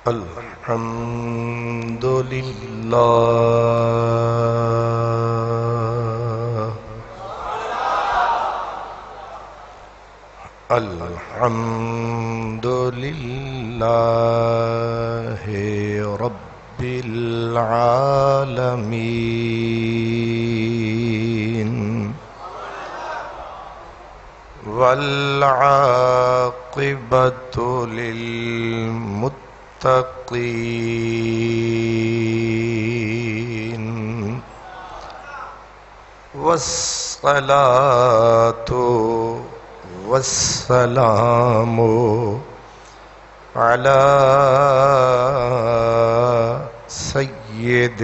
الحمد لله الحمد لله رب العالمين والعاقبة للمتقين والصلاة والسلام على سيد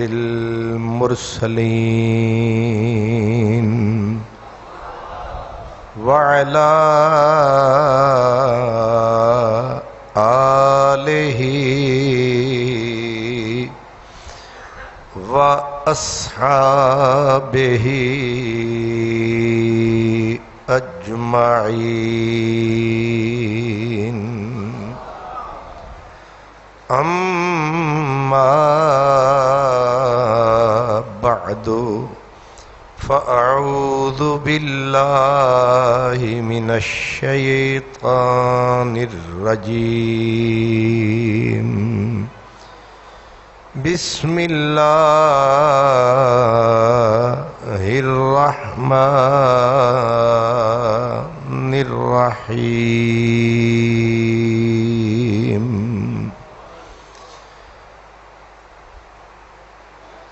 المرسلين وعلى آله وأصحابه أجمعين أما بعد فأعوذ بالله من الشيطان الرجيم بسم الله الرحمن الرحيم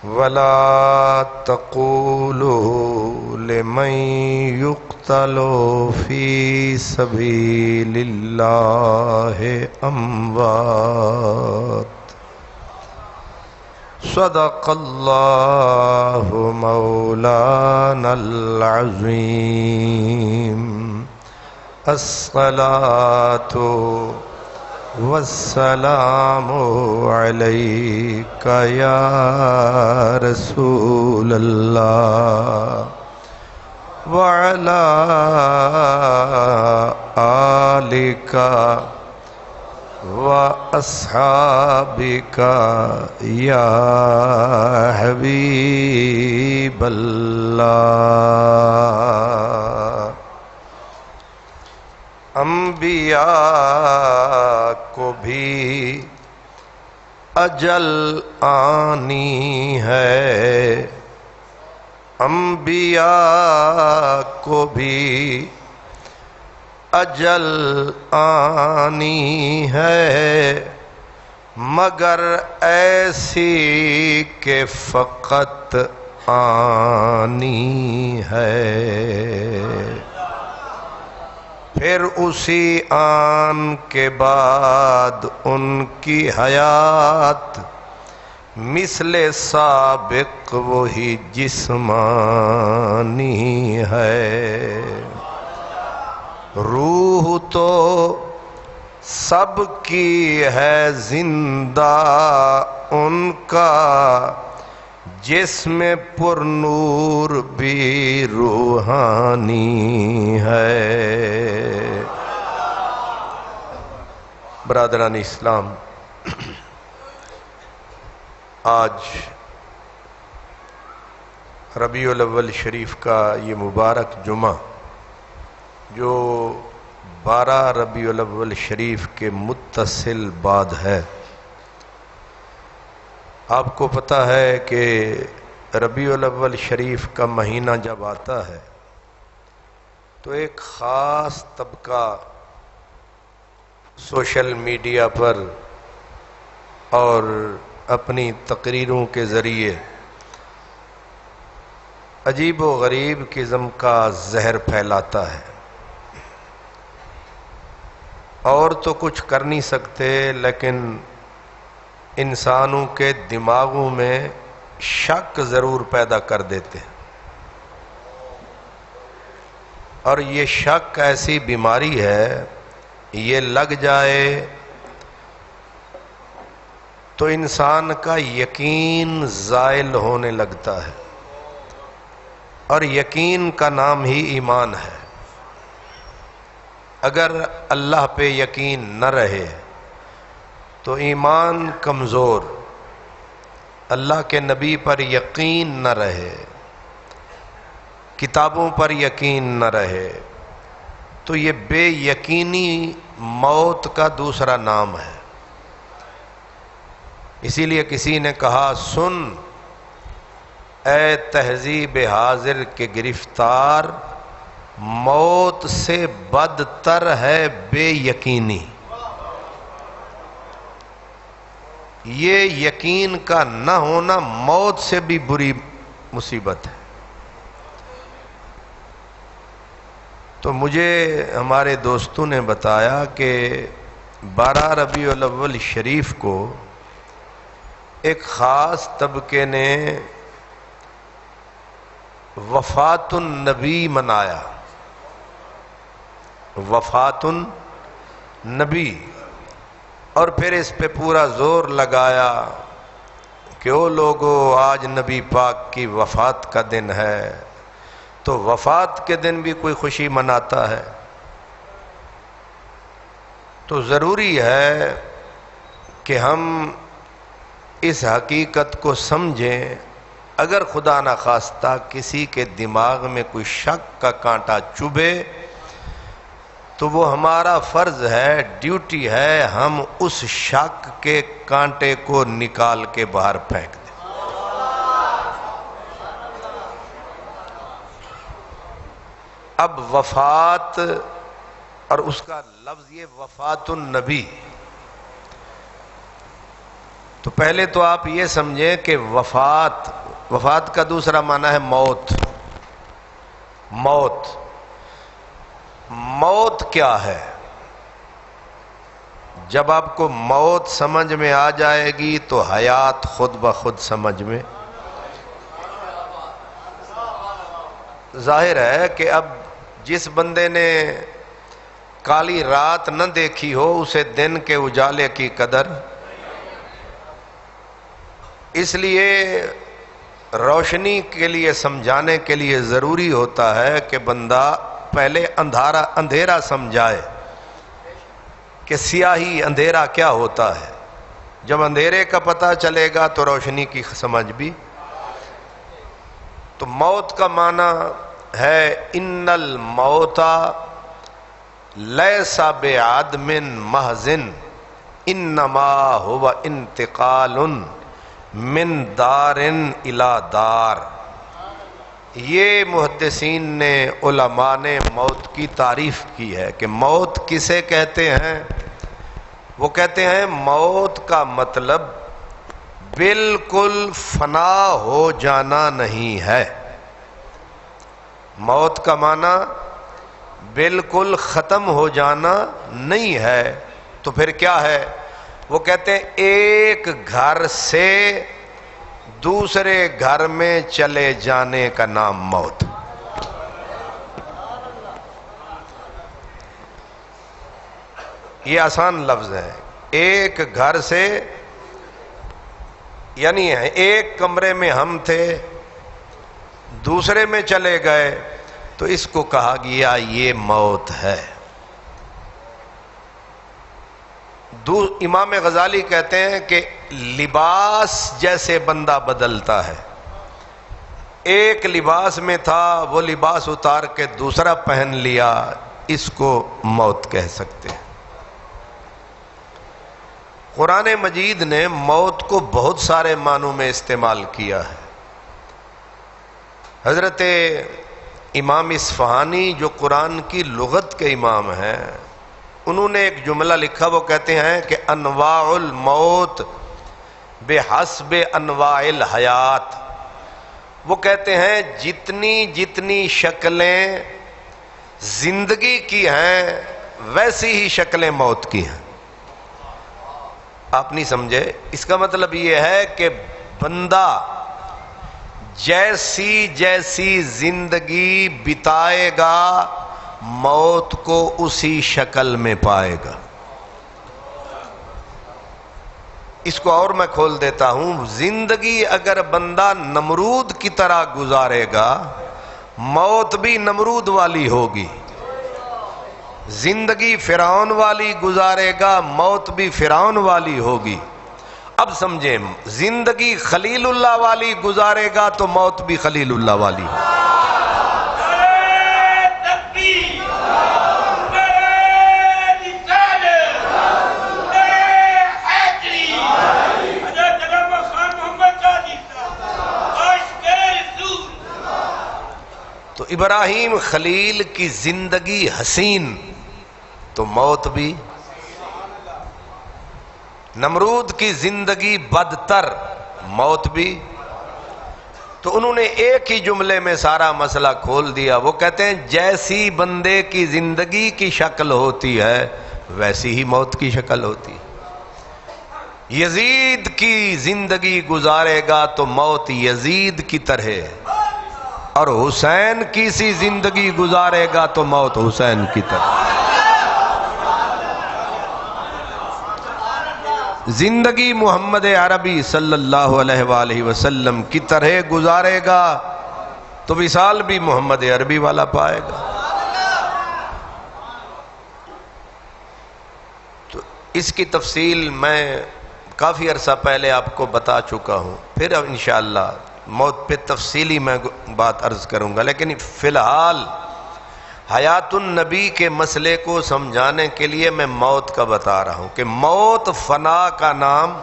ولا تقولوا لمن يقتل في سبيل الله أموات صدق الله مولانا العظيم الصلاة والسلام عليك يا رسول الله وعلى آلك وأصحابك يا حبيب الله انبیاء کو بھی اجل آنی ہے انبیاء کو بھی اجل آنی ہے مگر ایسی کہ فقط آنی ہے پھر اسی آن کے بعد ان کی حیات مثل سابق وہی جسمانی ہے روح تو سب کی ہے زندہ ان کا جسم پر نور بھی روحانی ہے برادران اسلام آج ربیع الاول شریف کا یہ مبارک جمعہ جو 12 ربیع الاول شریف کے متصل بعد ہے آپ کو پتہ ہے کہ ربیع الاول شریف کا مہینہ جب آتا ہے تو ایک خاص طبقہ سوشل میڈیا پر اور اپنی تقریروں کے ذریعے عجیب و غریب قسم کا زہر پھیلاتا ہے اور تو کچھ کر نہیں سکتے لیکن انسانوں کے دماغوں میں شک ضرور پیدا کر دیتے ہیں اور یہ شک ایسی بیماری ہے یہ لگ جائے تو انسان کا یقین زائل ہونے لگتا ہے اور یقین کا نام ہی ایمان ہے اگر اللہ پہ یقین نہ رہے تو ایمان کمزور، اللہ کے نبی پر یقین نہ رہے، کتابوں پر یقین نہ رہے، تو یہ بے یقینی موت کا دوسرا نام ہے۔ اسی لیے کسی نے کہا، سن اے تہذیب حاضر کے گرفتار، موت سے بدتر ہے بے یقینی۔ یہ یقین کا نہ ہونا موت سے بھی بری مصیبت ہے۔ تو مجھے ہمارے دوستوں نے بتایا کہ 12 ربیع الاول شریف کو ایک خاص طبقے نے وفات النبی منایا، وفات النبی، اور پھر اس پہ پورا زور لگایا کہ او لوگو آج نبی پاک کی وفات کا دن ہے، تو وفات کے دن بھی کوئی خوشی مناتا ہے؟ تو ضروری ہے کہ ہم اس حقیقت کو سمجھیں۔ اگر خدا نخواستہ کسی کے دماغ میں کوئی شک کا کانٹا چبھے تو وہ ہمارا فرض ہے، ڈیوٹی ہے، ہم اس شک کے کانٹے کو نکال کے باہر پھینک دیں۔ اب وفات اور اس کا لفظ یہ وفات النبی، تو پہلے تو آپ یہ سمجھیں کہ وفات کا دوسرا معنی ہے موت۔ موت، موت کیا ہے؟ جب آپ کو موت سمجھ میں آ جائے گی تو حیات خود بخود سمجھ میں۔ ظاہر ہے کہ اب جس بندے نے کالی رات نہ دیکھی ہو اسے دن کے اجالے کی قدر، اس لیے روشنی کے لیے سمجھانے کے لیے ضروری ہوتا ہے کہ بندہ پہلے اندھیرا سمجھائے کہ سیاہی اندھیرا کیا ہوتا ہے۔ جب اندھیرے کا پتہ چلے گا تو روشنی کی سمجھ بھی۔ تو موت کا معنی ہے ان الموت لیس بعدم محض انما هو انتقال من دار الی دار۔ یہ محدثین نے، علماء نے موت کی تعریف کی ہے کہ موت کسے کہتے ہیں؟ وہ کہتے ہیں موت کا مطلب بالکل فنا ہو جانا نہیں ہے۔ موت کا معنی بالکل ختم ہو جانا نہیں ہے، تو پھر کیا ہے؟ وہ کہتے ہیں ایک گھر سے دوسرے گھر میں چلے جانے کا نام موت۔ یہ آسان لفظ ہے، ایک گھر سے، یعنی ایک کمرے میں ہم تھے دوسرے میں چلے گئے تو اس کو کہا گیا یہ موت ہے۔ امام غزالی کہتے ہیں کہ لباس جیسے بندہ بدلتا ہے، ایک لباس میں تھا وہ لباس اتار کے دوسرا پہن لیا، اس کو موت کہہ سکتے ہیں۔ قرآن مجید نے موت کو بہت سارے معنوں میں استعمال کیا ہے۔ حضرت امام اصفہانی جو قرآن کی لغت کے امام ہیں، انہوں نے ایک جملہ لکھا، وہ کہتے ہیں کہ انواع الموت بحسب انواع الحیات۔ وہ کہتے ہیں جتنی جتنی شکلیں زندگی کی ہیں ویسی ہی شکلیں موت کی ہیں۔ آپ نہیں سمجھے؟ اس کا مطلب یہ ہے کہ بندہ جیسی جیسی زندگی بتائے گا موت کو اسی شکل میں پائے گا۔ اس کو اور میں کھول دیتا ہوں، زندگی اگر بندہ نمرود کی طرح گزارے گا موت بھی نمرود والی ہوگی۔ زندگی فرعون والی گزارے گا، موت بھی فرعون والی ہوگی۔ اب سمجھیں، زندگی خلیل اللہ والی گزارے گا تو موت بھی خلیل اللہ والی ہوگی۔ تو ابراہیم خلیل کی زندگی حسین تو موت بھی، نمرود کی زندگی بدتر موت بھی۔ تو انہوں نے ایک ہی جملے میں سارا مسئلہ کھول دیا۔ وہ کہتے ہیں جیسی بندے کی زندگی کی شکل ہوتی ہے ویسی ہی موت کی شکل ہوتی ہے۔ یزید کی زندگی گزارے گا تو موت یزید کی طرح، اور حسین کی سی زندگی گزارے گا تو موت حسین کی طرح۔ زندگی محمد عربی صلی اللہ علیہ وآلہ وسلم کی طرح گزارے گا تو وصال بھی محمد عربی والا پائے گا۔ تو اس کی تفصیل میں کافی عرصہ پہلے آپ کو بتا چکا ہوں، پھر اب انشاءاللہ موت پہ تفصیلی میں بات عرض کروں گا، لیکن فی الحال حیات النبی کے مسئلے کو سمجھانے کے لیے میں موت کا بتا رہا ہوں کہ موت فنا کا نام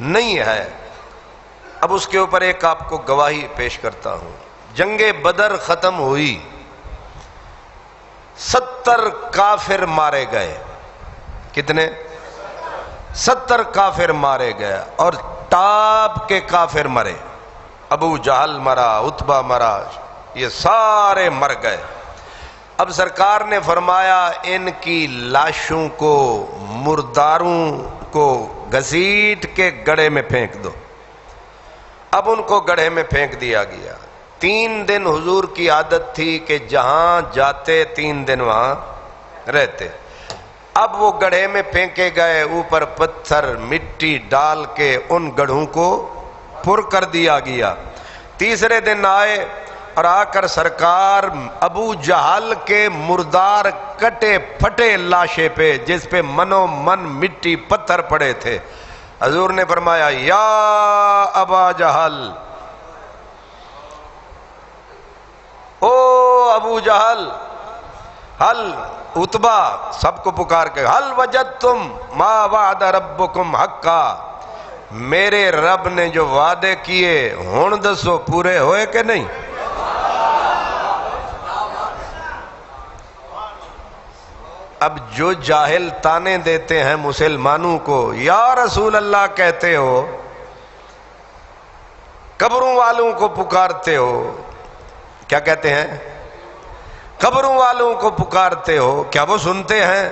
نہیں ہے۔ اب اس کے اوپر ایک آپ کو گواہی پیش کرتا ہوں۔ جنگ بدر ختم ہوئی، 70 کافر مارے گئے۔ کتنے؟ 70 کافر مارے گئے، اور ٹاپ کے کافر مرے۔ ابو جہل مرا، عتبہ مرا، یہ سارے مر گئے۔ اب سرکار نے فرمایا ان کی لاشوں کو، مرداروں کو گھسیٹ کے گڑھے میں پھینک دو۔ اب ان کو گڑھے میں پھینک دیا گیا۔ 3 دن حضور کی عادت تھی کہ جہاں جاتے 3 دن وہاں رہتے۔ اب وہ گڑھے میں پھینکے گئے، اوپر پتھر مٹی ڈال کے ان گڑھوں کو پر کر دیا گیا۔ تیسرے دن آئے اور آ کر سرکار ابو جہل کے مردار کٹے پھٹے لاشے پہ، جس پہ منو من مٹی پتھر پڑے تھے، حضور نے فرمایا یا ابا جہل، او ابو جہل، حل عتبہ، سب کو پکار کے، حل وجدتم ما وعد ربکم حقا، میرے رب نے جو وعدے کیے ہن دسو پورے ہوئے کہ نہیں؟ اب جو جاہل تانے دیتے ہیں مسلمانوں کو، یا رسول اللہ کہتے ہو، قبروں والوں کو پکارتے ہو، کیا کہتے ہیں؟ قبروں والوں کو پکارتے ہو، کیا وہ سنتے ہیں؟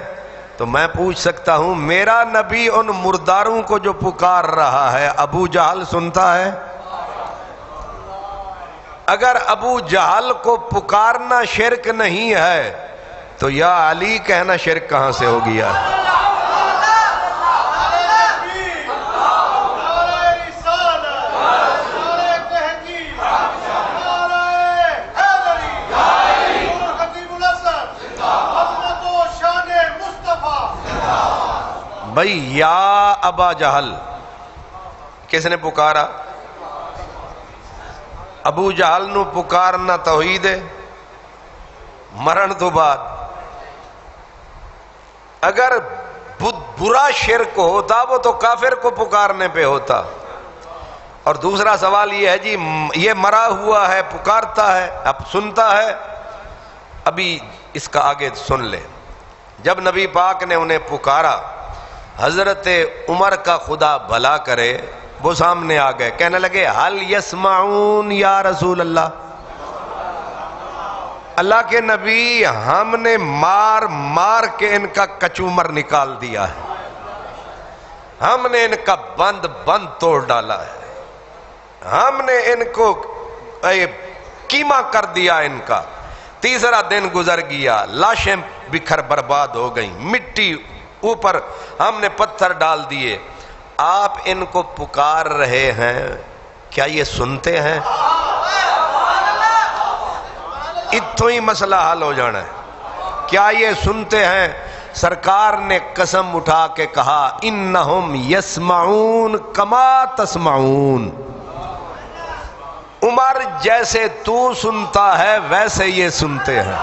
تو میں پوچھ سکتا ہوں، میرا نبی ان مرداروں کو جو پکار رہا ہے ابو جہل سنتا ہے؟ اگر ابو جہل کو پکارنا شرک نہیں ہے تو یا علی کہنا شرک کہاں سے ہو گیا؟ بھئی یا ابا جہل کس نے پکارا؟ ابو جہل نو پکارنا توحید ہے مرن تو بعد۔ اگر برا شرک ہوتا وہ تو کافر کو پکارنے پہ ہوتا۔ اور دوسرا سوال یہ ہے جی یہ مرا ہوا ہے پکارتا ہے، اب سنتا ہے؟ ابھی اس کا آگے سن لے۔ جب نبی پاک نے انہیں پکارا، حضرت عمر کا خدا بھلا کرے وہ سامنے آ گئے، کہنے لگے حل یسمعون یا رسول اللہ، اللہ کے نبی ہم نے مار مار کے ان کا کچومر نکال دیا ہے، ہم نے ان کا بند توڑ ڈالا ہے، ہم نے ان کو کیما کر دیا ان کا۔ تیسرا دن گزر گیا، لاشیں بکھر برباد ہو گئیں، مٹی اوپر ہم نے پتھر ڈال دیے، آپ ان کو پکار رہے ہیں، کیا یہ سنتے ہیں؟ اتوں ہی مسئلہ حل ہو جانا ہے۔ کیا یہ سنتے ہیں؟ سرکار نے قسم اٹھا کے کہا انہم یسمعون کما تسمعون، عمر جیسے تو سنتا ہے ویسے یہ سنتے ہیں۔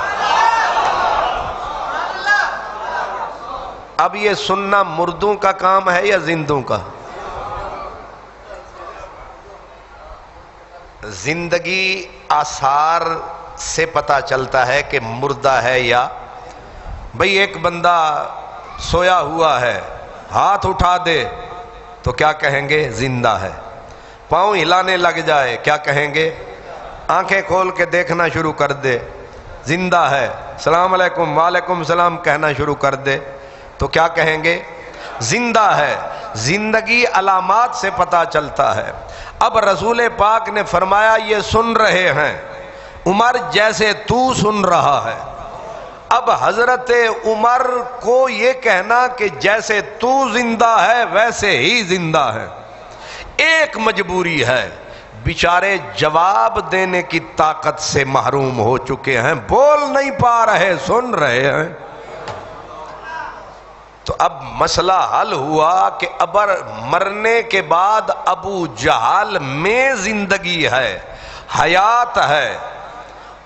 اب یہ سننا مردوں کا کام ہے یا زندوں کا؟ زندگی آثار سے پتہ چلتا ہے کہ مردہ ہے یا، بھئی ایک بندہ سویا ہوا ہے، ہاتھ اٹھا دے تو کیا کہیں گے؟ زندہ ہے۔ پاؤں ہلانے لگ جائے کیا کہیں گے؟ آنکھیں کھول کے دیکھنا شروع کر دے زندہ ہے۔ السلام علیکم وعلیکم السلام کہنا شروع کر دے تو کیا کہیں گے؟ زندہ ہے۔ زندگی علامات سے پتہ چلتا ہے۔ اب رسول پاک نے فرمایا یہ سن رہے ہیں عمر جیسے تو سن رہا ہے۔ اب حضرت عمر کو یہ کہنا کہ جیسے تو زندہ ہے ویسے ہی زندہ ہے، ایک مجبوری ہے، بیچارے جواب دینے کی طاقت سے محروم ہو چکے ہیں، بول نہیں پا رہے، سن رہے ہیں۔ تو اب مسئلہ حل ہوا کہ ابر مرنے کے بعد ابو جہل میں زندگی ہے، حیات ہے،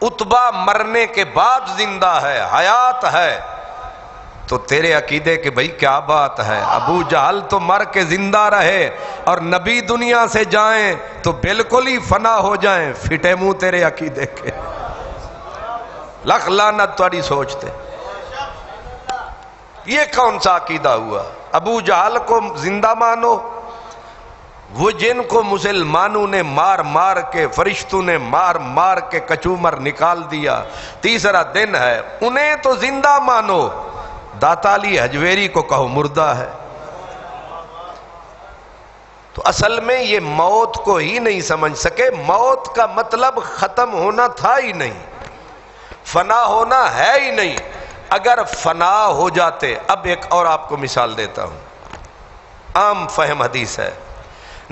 عتبہ مرنے کے بعد زندہ ہے، حیات ہے، تو تیرے عقیدے کے بھئی کیا بات ہے؟ ابو جہل تو مر کے زندہ رہے اور نبی دنیا سے جائیں تو بالکل ہی فنا ہو جائیں، فٹے منہ تیرے عقیدے کے، لکھ لعنت تاری سوچتے۔ یہ کون سا عقیدہ ہوا؟ ابو جہل کو زندہ مانو، وہ جن کو مسلمانوں نے مار مار کے، فرشتوں نے مار مار کے کچومر نکال دیا، تیسرا دن ہے، انہیں تو زندہ مانو، داتا علی حجویری کو کہو مردہ ہے۔ تو اصل میں یہ موت کو ہی نہیں سمجھ سکے، موت کا مطلب ختم ہونا تھا ہی نہیں، فنا ہونا ہے ہی نہیں۔ اگر فنا ہو جاتے، اب ایک اور آپ کو مثال دیتا ہوں، عام فہم حدیث ہے،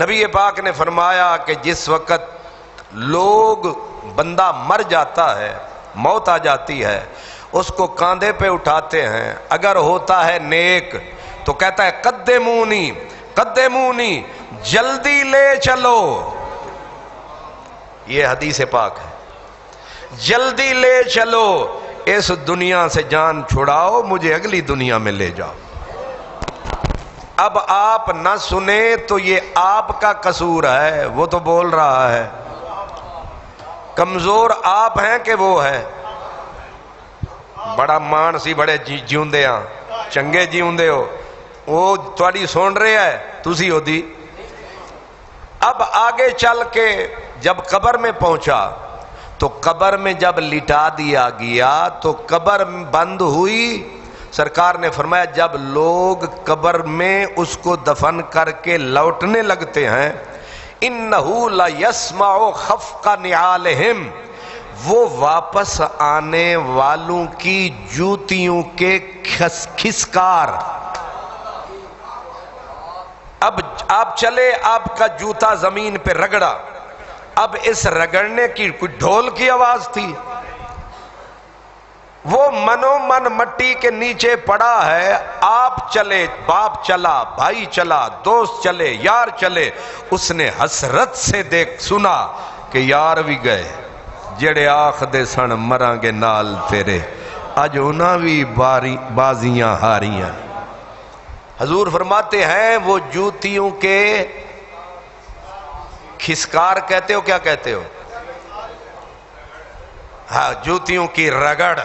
نبی پاک نے فرمایا کہ جس وقت لوگ بندہ مر جاتا ہے، موت آ جاتی ہے، اس کو کاندھے پہ اٹھاتے ہیں، اگر ہوتا ہے نیک تو کہتا ہے قدمونی قدمونی، جلدی لے چلو، یہ حدیث پاک ہے، جلدی لے چلو، اس دنیا سے جان چھڑاؤ، مجھے اگلی دنیا میں لے جاؤ۔ اب آپ نہ سنیں تو یہ آپ کا قصور ہے، وہ تو بول رہا ہے، کمزور آپ ہیں کہ وہ ہے؟ بڑا مان سی بڑے جیوندے ہاں، چنگے جیوندے ہو، وہ تھوڑی سن رہے ہے، تسی ہو دی۔ اب آگے چل کے جب قبر میں پہنچا تو قبر میں جب لٹا دیا گیا تو قبر بند ہوئی، سرکار نے فرمایا جب لوگ قبر میں اس کو دفن کر کے لوٹنے لگتے ہیں، اِنَّهُ لَيَسْمَعُ خَفْقَ نِعَالِهِمْ، وہ واپس آنے والوں کی جوتیوں کے کھسکار۔ اب آپ چلے، آپ کا جوتا زمین پہ رگڑا، اب اس رگڑنے کی کوئی ڈھول کی آواز تھی؟ وہ منو من مٹی کے نیچے پڑا ہے، آپ چلے، باپ چلا، بھائی چلا، دوست چلے، یار چلے، اس نے حسرت سے دیکھ سنا کہ یار بھی گئے، جڑے آخ دے سن مراں گے نال تیرے، اج انہاں بھی بازیاں ہاریاں۔ حضور فرماتے ہیں وہ جوتیوں کے کھسکار کہتے ہو، کیا کہتے ہو؟ ہاں، جوتیوں کی رگڑ،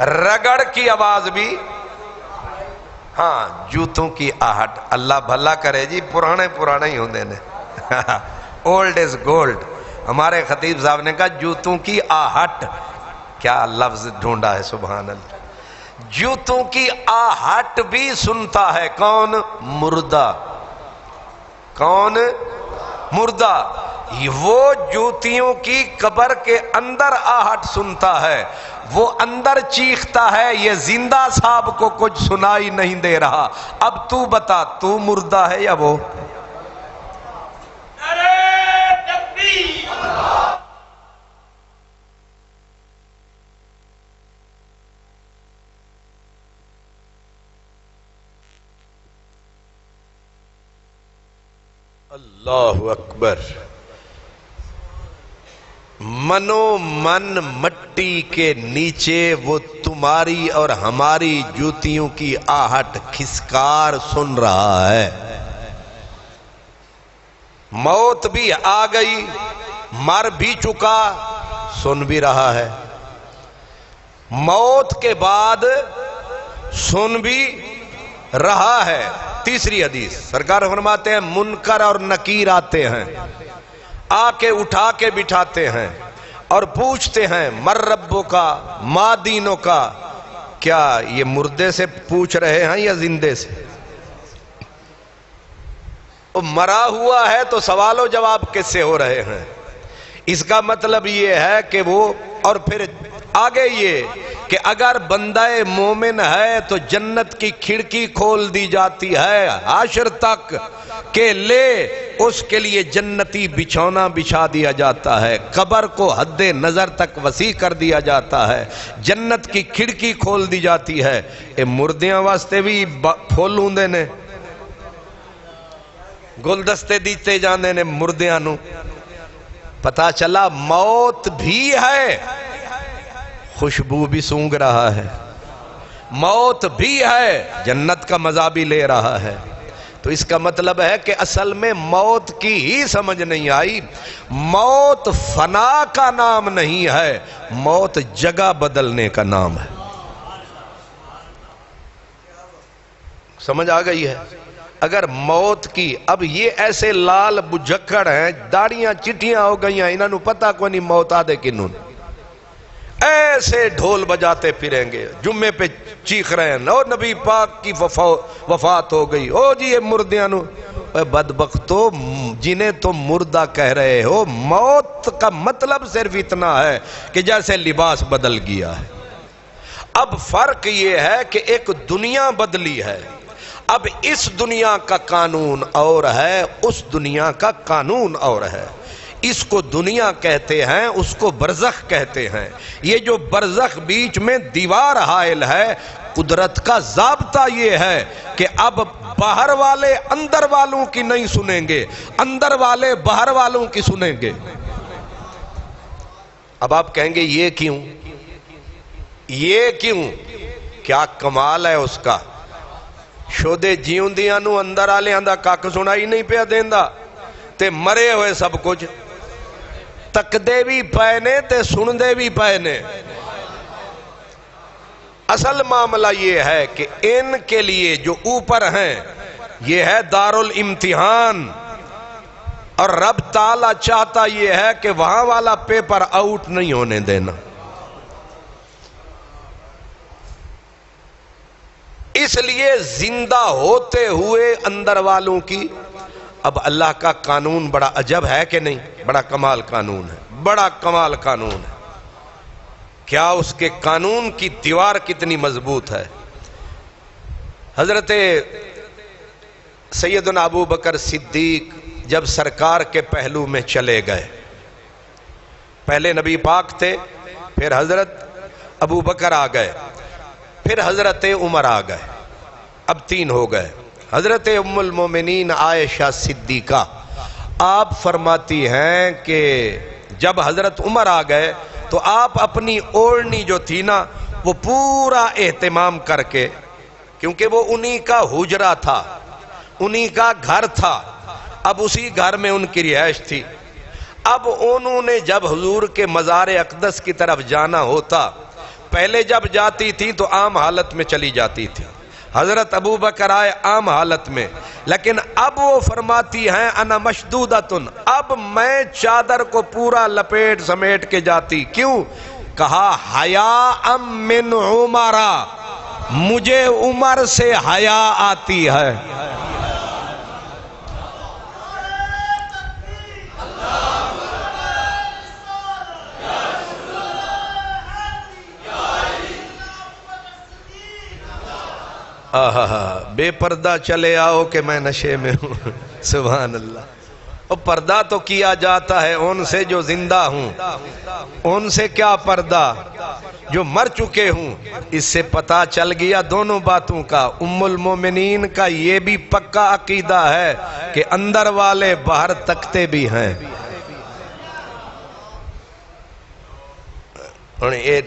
رگڑ کی آواز بھی، ہاں جوتوں کی آہٹ۔ اللہ بھلا کرے جی، پرانے ہی ہوندے نے، اولڈ از گولڈ۔ ہمارے خطیب صاحب نے کہا جوتوں کی آہٹ، کیا لفظ ڈھونڈا ہے، سبحان اللہ۔ جوتوں کی آہٹ بھی سنتا ہے کون؟ مردہ۔ کون؟ مردہ۔ وہ جوتیوں کی قبر کے اندر آہٹ سنتا ہے، وہ اندر چیختا ہے، یہ زندہ صاحب کو کچھ سنائی نہیں دے رہا۔ اب تو بتا، تو مردہ ہے یا وہ؟ اللہ اکبر. منو من مٹی کے نیچے وہ تمہاری اور ہماری جوتیوں کی آہٹ کھسکار سن رہا ہے. موت بھی آ گئی، مر بھی چکا، سن بھی رہا ہے. موت کے بعد سن بھی رہا ہے. تیسری حدیث سرکار فرماتے ہیں منکر اور نکیر آتے ہیں، آ کے اٹھا کے بٹھاتے ہیں اور پوچھتے ہیں مر ربو کا ما دینوں کا. کیا یہ مردے سے پوچھ رہے ہیں یا زندے سے؟ وہ مرا ہوا ہے تو سوال و جواب کس سے ہو رہے ہیں؟ اس کا مطلب یہ ہے کہ وہ، اور پھر آگے یہ کہ اگر بندہ مومن ہے تو جنت کی کھڑکی کھول دی جاتی ہے حشر تک کہ لے، اس کے لیے جنتی بچھونا بچھا دیا جاتا ہے، قبر کو حد نظر تک وسیع کر دیا جاتا ہے، جنت کی کھڑکی کھول دی جاتی ہے. اے مردیاں واسطے بھی پھول ہوندے نے، گلدستے دیتے جاندے نے مردیاں نو. پتا چلا موت بھی ہے، خوشبو بھی سونگ رہا ہے، موت بھی ہے، جنت کا مزہ بھی لے رہا ہے. تو اس کا مطلب ہے کہ اصل میں موت کی ہی سمجھ نہیں آئی. موت فنا کا نام نہیں ہے، موت جگہ بدلنے کا نام ہے. سمجھ آ گئی ہے؟ اگر موت کی، اب یہ ایسے لال بجھکڑ ہیں، داڑیاں چٹیاں ہو گئی ہیں، انہوں پتہ کوئی نہیں موت آدھے کنوں، ایسے ڈھول بجاتے پھریں گے، جمعے پہ چیخ رہے ہیں او نبی پاک کی وفات ہو گئی، او جی یہ مردیاں نو. بدبختو، جنہیں تم مردہ کہہ رہے ہو، موت کا مطلب صرف اتنا ہے کہ جیسے لباس بدل گیا ہے. اب فرق یہ ہے کہ ایک دنیا بدلی ہے. اب اس دنیا کا قانون اور ہے، اس دنیا کا قانون اور ہے. اس کو دنیا کہتے ہیں، اس کو برزخ کہتے ہیں. یہ جو برزخ بیچ میں دیوار حائل ہے، قدرت کا ضابطہ یہ ہے کہ اب باہر والے اندر والوں کی نہیں سنیں گے، اندر والے باہر والوں کی سنیں گے. اب آپ کہیں گے یہ کیوں؟ یہ کیوں؟ کیا کمال ہے اس کا؟ شودے جیوندیاں نو اندر آلے آندہ کاک سنائی نہیں پیا دیندہ، تے مرے ہوئے سب کچھ تک دے بھی پائنے تے سن دے بھی پائنے. اصل معاملہ یہ ہے کہ ان کے لیے جو اوپر ہیں یہ ہے دار الامتحان، اور رب تعالیٰ چاہتا یہ ہے کہ وہاں والا پیپر آؤٹ نہیں ہونے دینا. اس لیے زندہ ہوتے ہوئے اندر والوں کی. اب اللہ کا قانون بڑا عجب ہے کہ نہیں؟ بڑا کمال قانون ہے، بڑا کمال قانون ہے. کیا اس کے قانون کی دیوار کتنی مضبوط ہے. حضرت سیدنا ابو بکر صدیق جب سرکار کے پہلو میں چلے گئے، پہلے نبی پاک تھے، پھر حضرت ابو بکر آ گئے، پھر حضرت عمر آ گئے، اب 3 ہو گئے. حضرت ام المومنین عائشہ صدیقہ آپ فرماتی ہیں کہ جب حضرت عمر آ گئے تو آپ اپنی اوڑھنی جو تھی نا وہ پورا اہتمام کر کے، کیونکہ وہ انہی کا حجرہ تھا، انہی کا گھر تھا، اب اسی گھر میں ان کی رہائش تھی. اب انہوں نے جب حضور کے مزار اقدس کی طرف جانا ہوتا، پہلے جب جاتی تھی تو عام حالت میں چلی جاتی تھی. حضرت ابو بکر آئے عام حالت میں، لیکن اب وہ فرماتی ہیں انا مشدودتن، ب میں چادر کو پورا لپیٹ سمیٹ کے جاتی. کیوں؟ کہا حیاء من عمر، مجھے عمر سے حیا آتی ہے. بے پردہ چلے آؤ کہ میں نشے میں ہوں. سبحان اللہ. اور پردہ تو کیا جاتا ہے ان سے جو زندہ ہوں، ان سے کیا پردہ. جو مر چکے ہوں، اس سے پتہ چل گیا دونوں باتوں کا۔ ام المومنین کا یہ بھی پکا عقیدہ ہے کہ اندر والے باہر تکتے بھی ہیں۔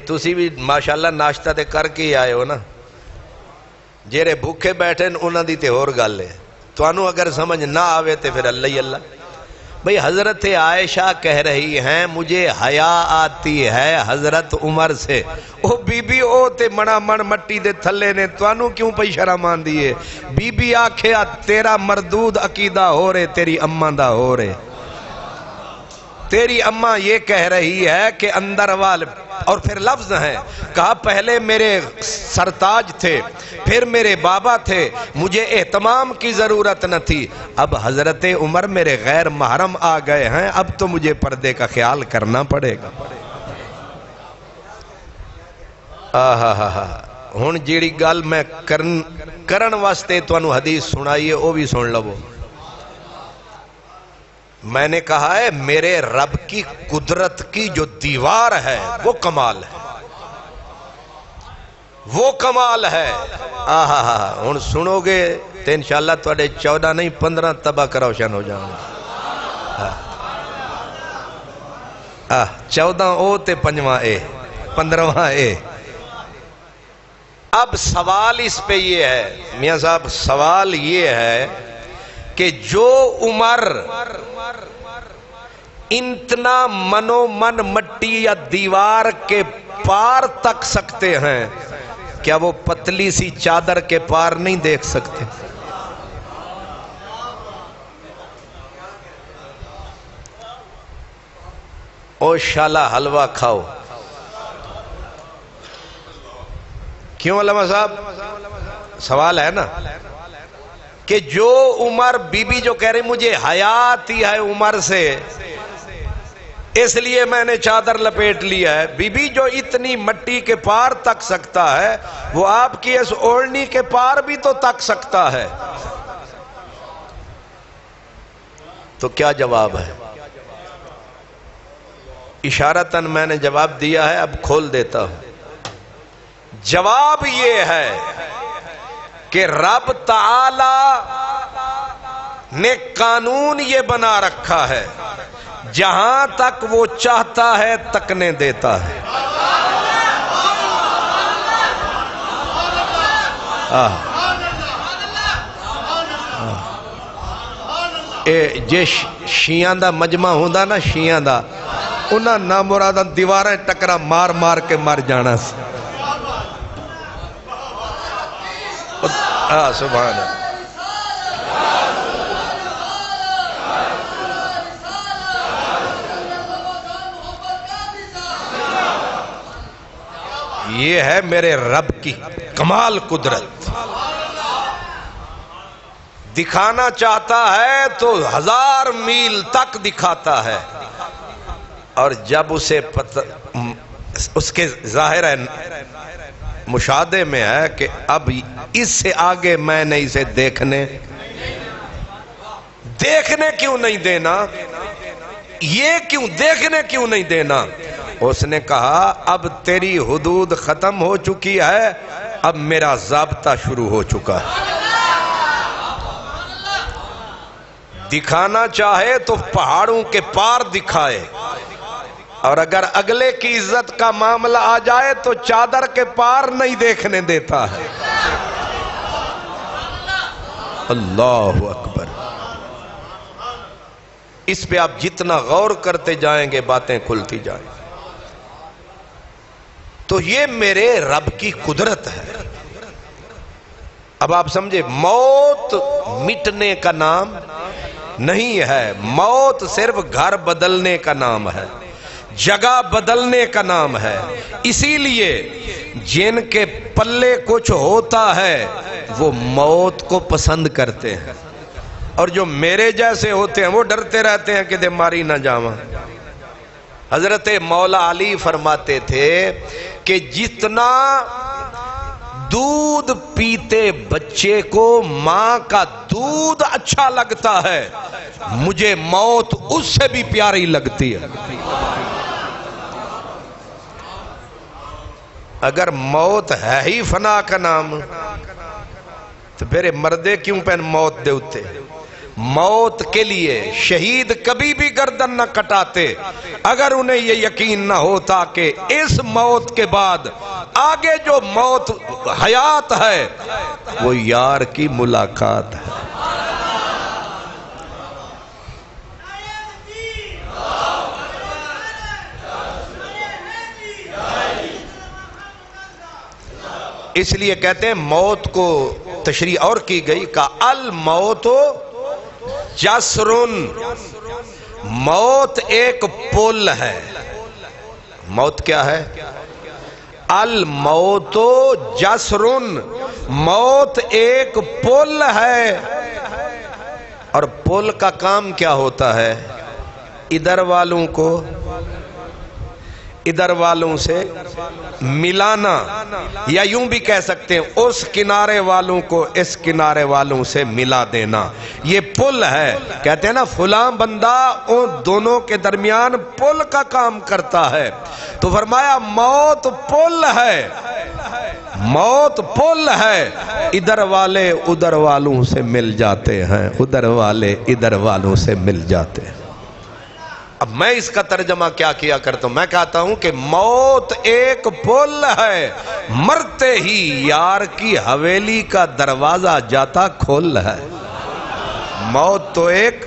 تسی بھی ماشاءاللہ ناشتہ تے کر کے آئے ہو نا، جیرے بھوکے بیٹھے انہاں دی تے اور گل ہے، توانوں اگر سمجھ نہ آوے تے پھر اللہ ہی اللہ۔ بھئی حضرت عائشہ کہہ رہی ہیں مجھے حیا آتی ہے حضرت عمر سے۔ او بی بی او تے منا من مٹی دے تھلے نے توانوں کیوں پئی شرم آن دیئے؟ بی بی آکھیا تیرا مردود عقیدہ ہو رہے، تیری اماں دا ہو رہے۔ تیری اماں یہ کہہ رہی ہے کہ اندر وال، اور پھر لفظ ہیں، کہا پہلے میرے سرتاج تھے، پھر میرے بابا تھے، مجھے اہتمام کی ضرورت نہ تھی، اب حضرت عمر میرے غیر محرم آ گئے ہیں، اب تو مجھے پردے کا خیال کرنا پڑے گا۔ ہن جیڑی گل میں کرن واسطے تانوں حدیث سنائیے وہ بھی سن لو۔ میں نے کہا ہے میرے رب کی قدرت کی جو دیوار ہے وہ کمال ہے، وہ کمال ہے۔ ہن سنو گے تو انشاءاللہ تواڈے 14 نہیں 15 تباہ کا روشن ہو جائیں گے۔ 14 او تے 5واں اے 15واں اے۔ اب سوال اس پہ یہ ہے میاں صاحب، سوال یہ ہے کہ جو عمر اتنا منو من مٹی یا دیوار کے پار تک سکتے ہیں، کیا وہ پتلی سی چادر کے پار نہیں دیکھ سکتے؟ او شالا حلوہ کھاؤ۔ کیوں علامہ صاحب؟ سوال ہے نا کہ جو عمر بی بی جو کہہ رہی مجھے حیا آتی ہے عمر سے اس لیے میں نے چادر لپیٹ لیا ہے، بی بی جو اتنی مٹی کے پار تک سکتا ہے وہ آپ کی اس اوڑھنی کے پار بھی تو تک سکتا ہے، تو کیا جواب ہے؟ اشارتاً میں نے جواب دیا ہے، اب کھول دیتا ہوں۔ جواب یہ ہے کہ رب تعالی نے قانون یہ بنا رکھا ہے جہاں تک وہ چاہتا ہے تکنے دیتا ہے۔ جے شیعہ دا مجمع ہوندہ نا، شیعہ دا انہاں نامرادہ دیواریں ٹکرا مار مار کے مر جانا سی۔ سبحان اللہ۔ یہ ہے میرے رب کی کمال قدرت۔ دکھانا چاہتا ہے تو 1000 میل تک دکھاتا ہے، اور جب اسے اس کے ظاہر ہے مشاہدے میں ہے کہ اب اس سے آگے میں نے اسے دیکھنے کیوں نہیں دینا، یہ کیوں دیکھنے کیوں نہیں دینا؟ اس نے کہا اب تیری حدود ختم ہو چکی ہے، اب میرا ضابطہ شروع ہو چکا ہے۔ دکھانا چاہے تو پہاڑوں کے پار دکھائے، اور اگر اگلے کی عزت کا معاملہ آ جائے تو چادر کے پار نہیں دیکھنے دیتا ہے۔ اللہ اکبر۔ اس پہ آپ جتنا غور کرتے جائیں گے باتیں کھلتی جائیں گی۔ تو یہ میرے رب کی قدرت ہے۔ اب آپ سمجھے، موت مٹنے کا نام نہیں ہے، موت صرف گھر بدلنے کا نام ہے، جگہ بدلنے کا نام ہے۔ اسی لیے جن کے پلے کچھ ہوتا ہے وہ موت کو پسند کرتے ہیں، اور جو میرے جیسے ہوتے ہیں وہ ڈرتے رہتے ہیں کہ دے ماری نہ جاواں۔ حضرت مولا علی فرماتے تھے کہ جتنا دودھ پیتے بچے کو ماں کا دودھ اچھا لگتا ہے، مجھے موت اس سے بھی پیاری لگتی ہے۔ اگر موت ہے ہی فنا کا نام تو پھر مردے کیوں پہن موت دے اتے؟ موت کے لیے شہید کبھی بھی گردن نہ کٹاتے اگر انہیں یہ یقین نہ ہوتا کہ اس موت کے بعد آگے جو موت حیات ہے وہ یار کی ملاقات ہے۔ اس لیے کہتے ہیں موت کو تشریح اور کی گئی کہ الموت جسرن، موت ایک پل ہے۔ موت کیا ہے؟ الموت جسرن، موت ایک پل ہے۔ اور پل کا کام کیا ہوتا ہے؟ ادھر والوں کو ادھر والوں سے ملانا، یا یوں بھی کہہ سکتے ہیں اس کنارے والوں کو اس کنارے والوں سے ملا دینا، یہ پل ہے۔ کہتے ہیں نا فلاں بندہ ان دونوں کے درمیان پل کا کام کرتا ہے، تو فرمایا موت پل ہے، موت پل ہے، ادھر والے ادھر والوں سے مل جاتے ہیں، ادھر والے ادھر والوں سے مل جاتے ہیں۔ اب میں اس کا ترجمہ کیا کرتا ہوں؟ میں کہتا ہوں کہ موت ایک پل ہے، مرتے ہی یار کی حویلی کا دروازہ جاتا کھل ہے۔ موت تو ایک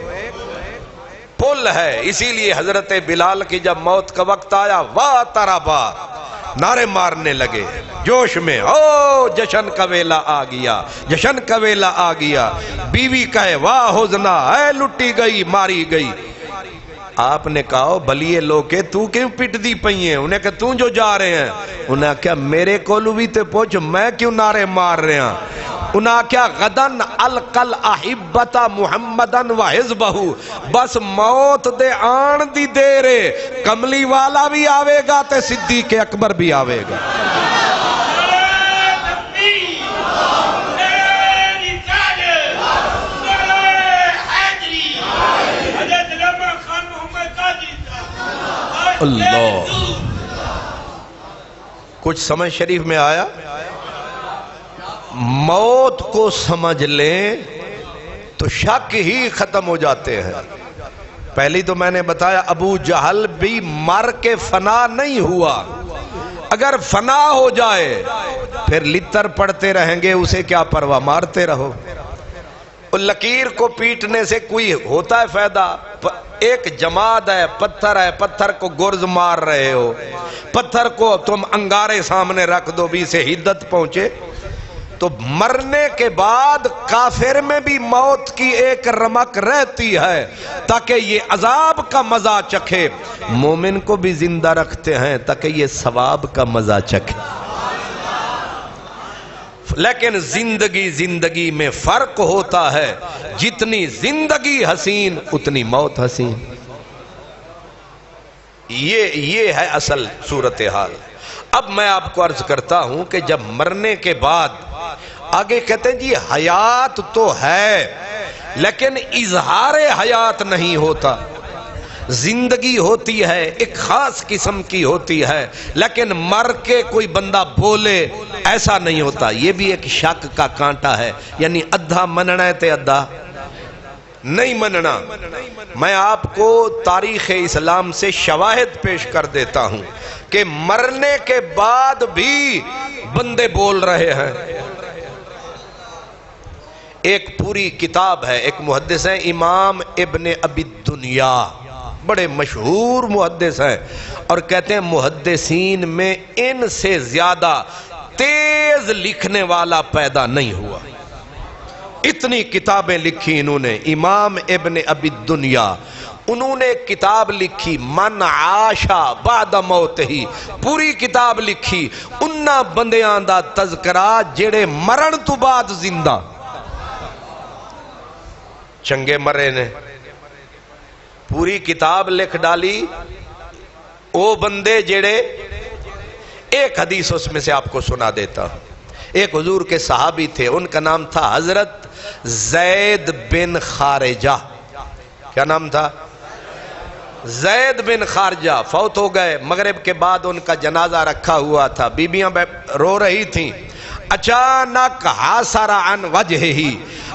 پل ہے، اسی لیے حضرت بلال کی جب موت کا وقت آیا واہ ترابا نعرے مارنے لگے جوش میں، او جشن کا ویلا آ گیا، جشن کا ویلا آ گیا۔ بیوی کہے واہ حزنا، اے لٹی گئی ماری گئی۔ آپ نے کہا بھلیے لوکے تو کیوں پٹ دی پئی ہیں؟ انہیں کہا تو جو جا رہے ہیں؟ انہیں کہا میرے کولو بھی تے پوچھ میں کیوں نعرے مار رہے ہیں؟ انہیں کہا غدن القل احبتا محمدن و حزبہ، بس موت دے آن دی دیرے کملی والا بھی آوے گا تے صدیق اکبر بھی آوے گا۔ اللہ، کچھ سمجھ شریف میں آیا؟ موت کو سمجھ لیں تو شک ہی ختم ہو جاتے ہیں۔ پہلی تو میں نے بتایا ابو جہل بھی مر کے فنا نہیں ہوا، اگر فنا ہو جائے پھر لتر پڑتے رہیں گے، اسے کیا پرواہ، مارتے رہو۔ لکیر کو پیٹنے سے کوئی ہوتا ہے فائدہ؟ ایک جماد ہے، پتھر کو گرز مار رہے ہو، پتھر کو تم انگارے سامنے رکھ دو بھی اسے حدت پہنچے۔ تو مرنے کے بعد کافر میں بھی موت کی ایک رمق رہتی ہے تاکہ یہ عذاب کا مزہ چکھے، مومن کو بھی زندہ رکھتے ہیں تاکہ یہ ثواب کا مزہ چکھے۔ لیکن زندگی میں فرق ہوتا ہے، جتنی زندگی حسین اتنی موت حسین، یہ ہے اصل صورتحال۔ اب میں آپ کو عرض کرتا ہوں کہ جب مرنے کے بعد آگے کہتے ہیں جی حیات تو ہے لیکن اظہار حیات نہیں ہوتا، زندگی ہوتی ہے ایک خاص قسم کی ہوتی ہے، لیکن مر کے کوئی بندہ بولے ایسا نہیں ہوتا، یہ بھی ایک شک کا کانٹا ہے، یعنی ادھا مننا ہے تے ادھا نہیں مننا۔ میں آپ کو تاریخ اسلام سے شواہد پیش کر دیتا ہوں کہ مرنے کے بعد بھی بندے بول رہے ہیں۔ ایک پوری کتاب ہے، ایک محدث ہیں امام ابن ابی الدنیا، بڑے مشہور محدث ہیں، اور کہتے ہیں محدثین میں ان سے زیادہ تیز لکھنے والا پیدا نہیں ہوا، اتنی کتابیں لکھی انہوں نے۔ امام ابن ابی الدنیا، انہوں نے کتاب لکھی من عاشا بعد موت ہی، پوری کتاب لکھی انہا بندیاں دا تذکرہ جڑے مرن تو بعد زندہ، چنگے مرے نے پوری کتاب لکھ ڈالی، او بندے جڑے، ایک حدیث اس میں سے آپ کو سنا دیتا ہوں۔ ایک حضور کے صحابی تھے، ان کا نام تھا حضرت زید بن خارجہ۔ کیا نام تھا؟ زید بن خارجہ فوت ہو گئے، مغرب کے بعد ان کا جنازہ رکھا ہوا تھا، بیبیاں رو رہی تھیں، اچانک حاصر عن وجہہ،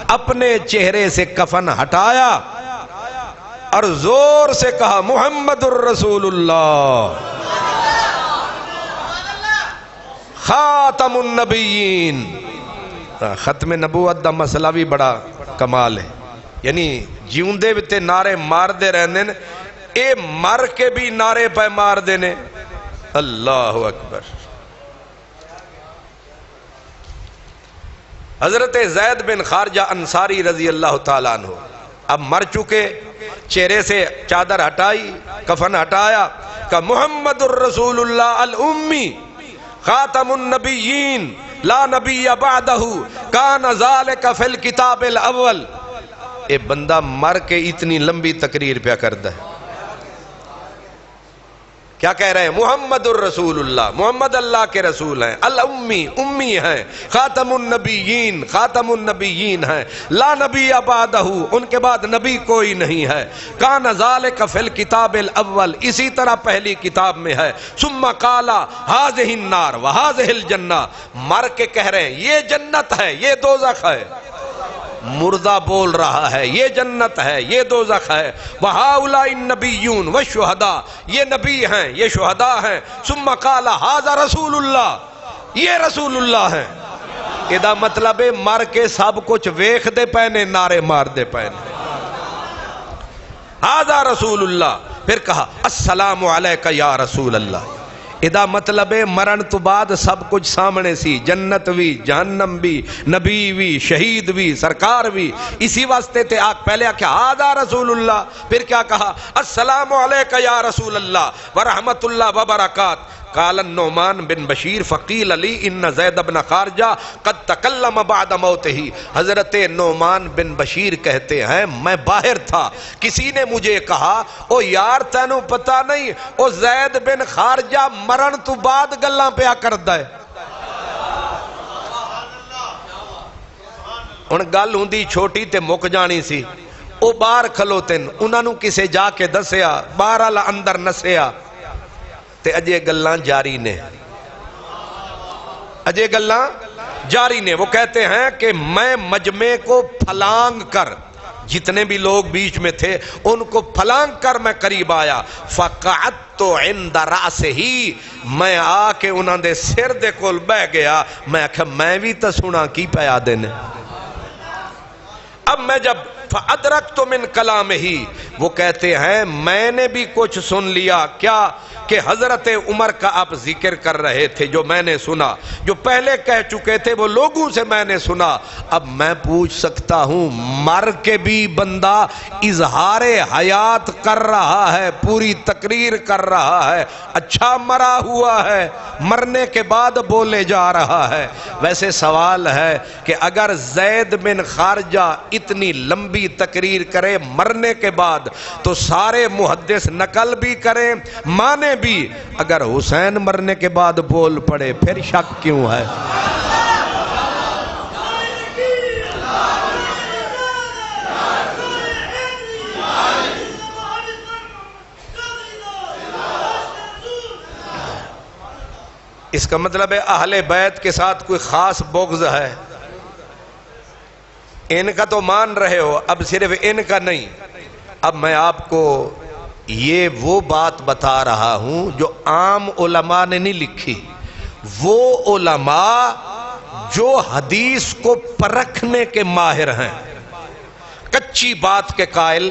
اپنے چہرے سے کفن ہٹایا اور زور سے کہا محمد الرسول اللہ خاتم النبیین۔ ختم نبوت دا مسئلہ بھی بڑا کمال ہے، یعنی جیوندے بھی نعرے مار دے رہنے، اے مر کے بھی نعرے پہ مار دینے۔ اللہ اکبر۔ حضرت زید بن خارجہ انصاری رضی اللہ تعالیٰ عنہ اب مر چکے، چہرے سے چادر ہٹائی، کفن ہٹایا، کہ محمد الرسول اللہ الامی خاتم النبیین لا نبی بعدہ کان ذالک فی الکتاب الاول۔ اے بندہ مر کے اتنی لمبی تقریر پہ کرتا ہے، کیا کہہ رہے ہیں؟ محمد الرسول اللہ، محمد اللہ کے رسول ہیں، الامی امی ہیں، خاتم النبیین خاتم النبیین ہیں، لا نبی بعدہ ان کے بعد نبی کوئی نہیں ہے، کان ذالک فی الکتاب الاول اسی طرح پہلی کتاب میں ہے، ثم قال ھذہ النار وھذہ الجنہ، مر کے کہہ رہے ہیں یہ جنت ہے یہ دوزخ ہے، مردہ بول رہا ہے یہ جنت ہے یہ دوزخ ہے، وَهَؤُلَاءِ النَّبِيُّونَ وَالشُّهَدَاء یہ نبی ہیں یہ شہداء ہیں، ثم قال ھذا رسول اللہ یہ رسول اللہ ہیں۔ ادا مطلب ہے مر کے سب کچھ ویکھ دے پینے، نعرے مار دے پینے، ھذا رسول اللہ۔ پھر کہا السلام علیکہ یا رسول اللہ، ادا مطلب ہے مرن تو بعد سب کچھ سامنے سی، جنت بھی جہنم بھی نبی بھی شہید بھی سرکار بھی، اسی واسطے تے آگ پہلے کیا ھذا رسول اللہ، پھر کیا کہا السلام علیکہ یا رسول اللہ ورحمت اللہ وبرکاتہ۔ قال النعمان بن بشیر فقیل علی ان زید بن خارجہ قد تکلم بعد موتہ، حضرت نعمان بن بشیر کہتے ہیں میں باہر تھا، کسی نے مجھے کہا او یار تینوں پتہ نہیں او زید بن خارجہ مرن تو بعد گلاں پیا کردا ہے۔ ہن گل ہوندی چھوٹی تے مک جانی سی، او باہر کھلوتے انہاں نوں کسے جا کے دسیا، باہر والا اندر نسیا تے اجے گلاں جاری نے، اجے گلاں جاری نے۔ وہ کہتے ہیں کہ میں مجمع کو پھلانگ کر، جتنے بھی لوگ بیچ میں تھے ان کو پھلانگ کر میں قریب آیا، فقعدت عند رأسہ، میں آ کے انہاں دے سر دے کول بہ گیا، میں آکھا میں بھی تو سنا کی پیا دینے۔ اب میں جب فَأَدْرَكْتُ مِنْ كَلَامِهِ، وہ کہتے ہیں میں نے بھی کچھ سن لیا، کیا کہ حضرت عمر کا آپ ذکر کر رہے تھے، جو میں نے سنا، جو پہلے کہہ چکے تھے وہ لوگوں سے میں نے سنا۔ اب میں پوچھ سکتا ہوں مر کے بھی بندہ اظہار حیات کر رہا ہے، پوری تقریر کر رہا ہے، اچھا مرا ہوا ہے، مرنے کے بعد بولے جا رہا ہے۔ ویسے سوال ہے کہ اگر زید بن خارجہ اتنی لمبی تقریر کرے مرنے کے بعد تو سارے محدث نقل بھی کریں مانے بھی، اگر حسین مرنے کے بعد بول پڑے پھر شک کیوں ہے؟ اس کا مطلب ہے اہل بیت کے ساتھ کوئی خاص بغض ہے، ان کا تو مان رہے ہو، اب صرف ان کا نہیں، اب میں آپ کو یہ وہ بات بتا رہا ہوں جو عام علماء نے نہیں لکھی، وہ علماء جو حدیث کو پرکھنے کے ماہر ہیں، کچی بات کے قائل،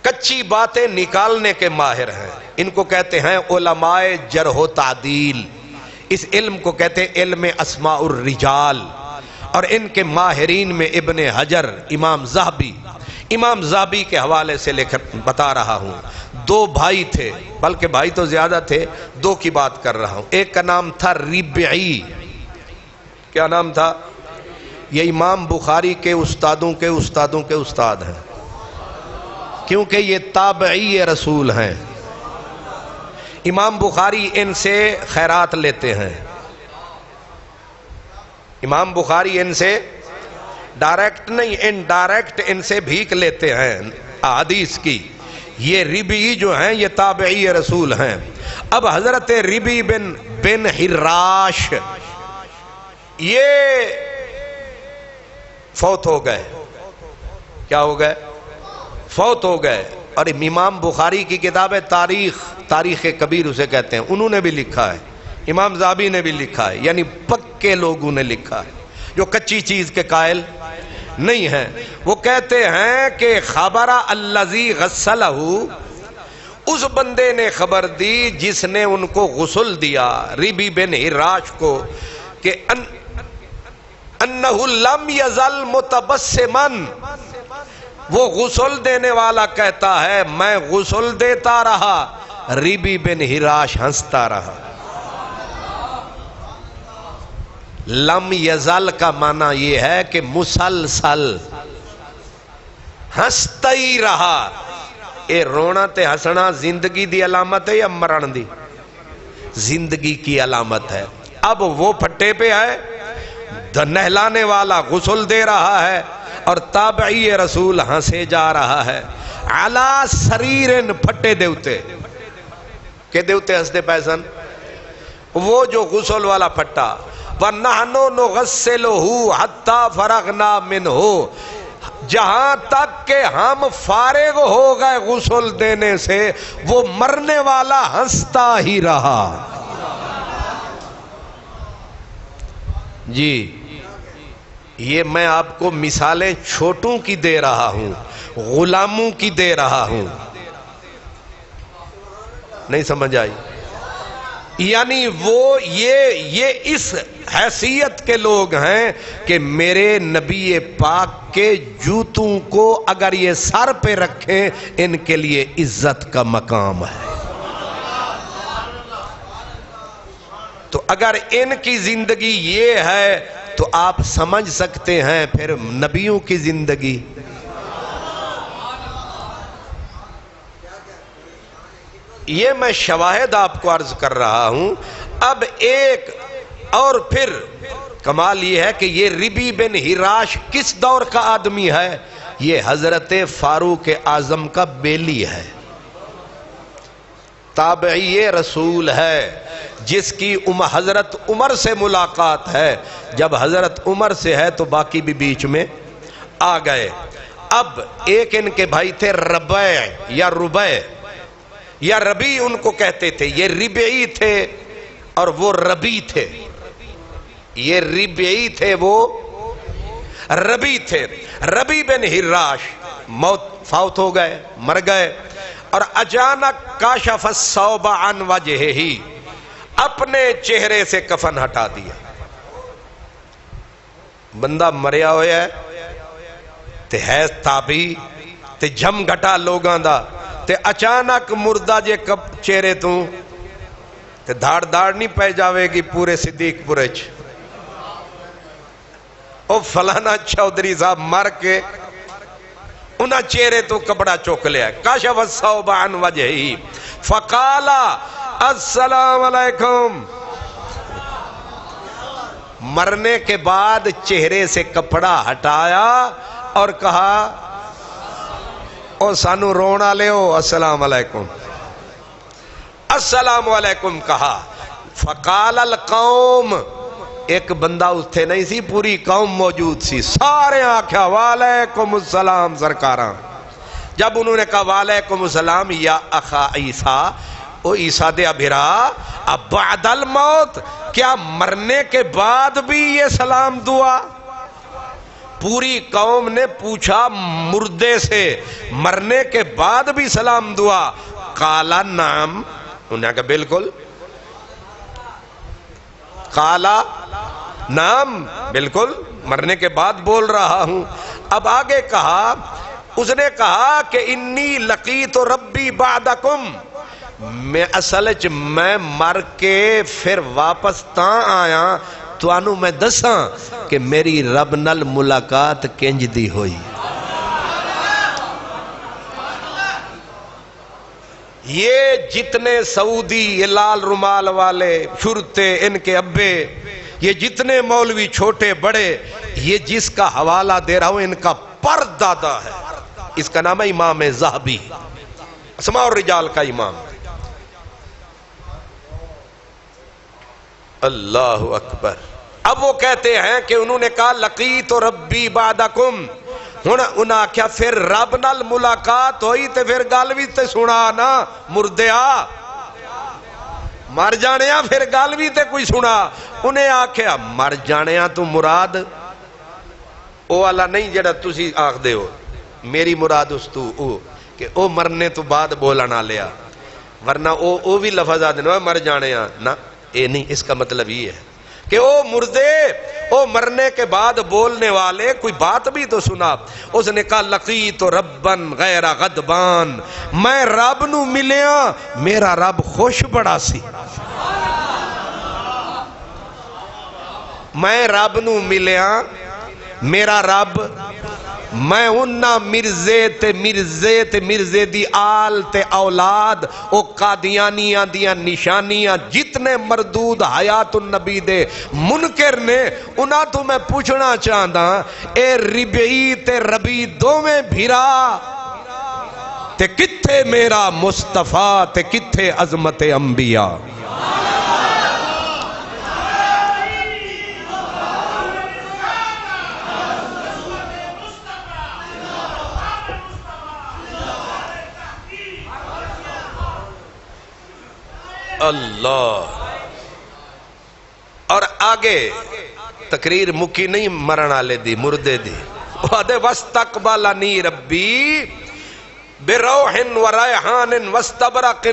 کچی باتیں نکالنے کے ماہر ہیں، ان کو کہتے ہیں علماء جرح و تعدیل، اس علم کو کہتے ہیں علم اسماء الرجال، اور ان کے ماہرین میں ابن حجر، امام ذہبی کے حوالے سے لے کر بتا رہا ہوں۔ دو بھائی تھے، بلکہ بھائی تو زیادہ تھے، دو کی بات کر رہا ہوں۔ ایک کا نام تھا ربعی، کیا نام تھا؟ یہ امام بخاری کے استادوں کے استادوں کے استاد ہیں، کیونکہ یہ تابعی رسول ہیں۔ امام بخاری ان سے خیرات لیتے ہیں، امام بخاری ان سے ڈائریکٹ نہیں انڈائریکٹ ان سے بھیک لیتے ہیں حدیث کی، یہ ربی جو ہیں یہ تابعی رسول ہیں. اب حضرت ربی بن حراش یہ فوت ہو گئے. کیا ہو گئے؟ فوت ہو گئے. اور امام بخاری کی کتاب ہے تاریخ کبیر اسے کہتے ہیں، انہوں نے بھی لکھا ہے، امام ذہبی نے بھی لکھا ہے، یعنی پکے لوگوں نے لکھا ہے جو کچی چیز کے قائل نہیں ہیں. وہ کہتے ہیں کہ خبر الذی غسلہ، اس بندے نے خبر دی جس نے ان کو غسل دیا، ربی بن حراش کو، کہ انہ لم یزل متبسما، وہ غسل دینے والا کہتا ہے میں غسل دیتا رہا، ربی بن حراش ہنستا رہا. لم یزل کا معنی یہ ہے کہ مسلسل ہنستا ہی رہا. اے رونا تے ہسنا زندگی دی علامت ہے یا مرن دی؟ زندگی کی علامت ہے. اب وہ پھٹے پہ ہے، نہلانے والا غسل دے رہا ہے اور تابعی رسول ہنسے جا رہا ہے. علا سریرن، پھٹے دیوتے کہ دیوتے ہنستے پیسن، وہ جو غسل والا پھٹا. وَنَحْنُ نُغَسِّلُهُ حَتَّى فَرَغْنَا مِنْهُ، جہاں تک کہ ہم فارغ ہو گئے غسل دینے سے، وہ مرنے والا ہنستا ہی رہا. جی یہ میں آپ کو مثالیں چھوٹوں کی دے رہا ہوں، غلاموں کی دے رہا ہوں. نہیں سمجھ آئی؟ یعنی وہ یہ اس حیثیت کے لوگ ہیں کہ میرے نبی پاک کے جوتوں کو اگر یہ سر پہ رکھیں ان کے لیے عزت کا مقام ہے. تو اگر ان کی زندگی یہ ہے تو آپ سمجھ سکتے ہیں پھر نبیوں کی زندگی. یہ میں شواہد آپ کو عرض کر رہا ہوں. اب ایک اور پھر کمال یہ ہے کہ یہ ربی بن حراش کس دور کا آدمی ہے؟ یہ حضرت فاروق اعظم کا بیلی ہے، تابعی رسول ہے، جس کی حضرت عمر سے ملاقات ہے. جب حضرت عمر سے ہے تو باقی بھی بیچ میں آ گئے. اب ایک ان کے بھائی تھے ربیع یا ربیع یا ربی ان کو کہتے تھے. یہ ربعی تھے اور وہ ربی تھے. یہ ربعی تھے، وہ ربی تھے. ربی بن حراش فوت ہو گئے، مر گئے. اور اچانک کاشف الثوب عن وجہہ، اپنے چہرے سے کفن ہٹا دیا. بندہ مریا ہویا ہے تے ہے تابی تے جم گھٹا لوگاں دا، تے اچانک مردہ جے کب چہرے تو تے دھاڑ نہیں پہ جاوے گی پورے صدیق پورچ. او فلانا چودھری صاحب مر کے انہاں چہرے تو کپڑا چوک لیا. کاشف الثوب عن وجہہ فقال السلام علیکم. مرنے کے بعد چہرے سے کپڑا ہٹایا اور کہا او سانو رونا لے ہو، السلام علیکم، السلام علیکم کہا. فقال القوم، ایک بندہ اتھے نہیں سی، پوری قوم موجود سی، سارے آکھیا وعلیکم السلام سرکاراں. جب انہوں نے کہا وعلیکم السلام یا اخا عیسیٰ، او عیسیٰ دے ابھرا، اب بعد الموت، کیا مرنے کے بعد بھی یہ سلام دعا؟ پوری قوم نے پوچھا مردے سے، مرنے کے بعد بھی سلام دعا؟ قالا نعم، انہوں نے کہا بالکل. قالا نعم، بالکل مرنے کے بعد بول رہا ہوں. اب آگے کہا، اس نے کہا کہ انی لقیت ربی بعدکم، میں اصلچ میں مر کے پھر واپس تاں آیا تو انو میں دساں کہ میری رب نال ملاقات کنج دی ہوئی. یہ جتنے سعودی، یہ لال رومال والے، شرطے، ان کے ابے، یہ جتنے مولوی چھوٹے بڑے، یہ جس کا حوالہ دے رہا ہوں ان کا پر دادا ہے. اس کا نام ہے امام ذہبی. اسماء الرجال کا امام. اللہ اکبر. اب وہ کہتے ہیں کہ انہوں نے کہا لقیت ربی بعدکم. ہن انہاں کیا پھر رب نال ملاقات ہوئی تے پھر گل بھی تے سنا نا مردیا مر جانیا پھر گل بھی تے کوئی سنا. انہیں آکھیا مر جانیا تو مراد او والا نہیں جڑا تسی آکھ دے ہو. میری مراد اس تو او کہ او مرنے تو بعد بولا نہ لیا ورنہ او بھی لفظ آ دینا مر جانیا نا. اے نہیں, اس کا مطلب یہ ہے کہ او مردے او مرنے کے بعد بولنے والے کوئی بات بھی تو سنا. اس نے کہا لقیت ربن غیر غضبان. میں رب نو ملیا میرا رب خوش بڑا سی. میں رب نو ملیا میرا رب میں انہاں مرزے تے مرزے دی آل تے اولاد او قادیانیاں دیاں نشانیاں جتنے مردود حیات النبی دے منکر نے انہاں تو میں پوچھنا چاہتا اے ربعی تے ربی دو میں بھیرا تے کتھے میرا مصطفیٰ تے کتھے عظمت انبیاء. اللہ. اور آگے تقریر مکی نہیں مرن والے دی مردے دی. وعدے واستقبلنی ربی بروح و ریحان واستبرق.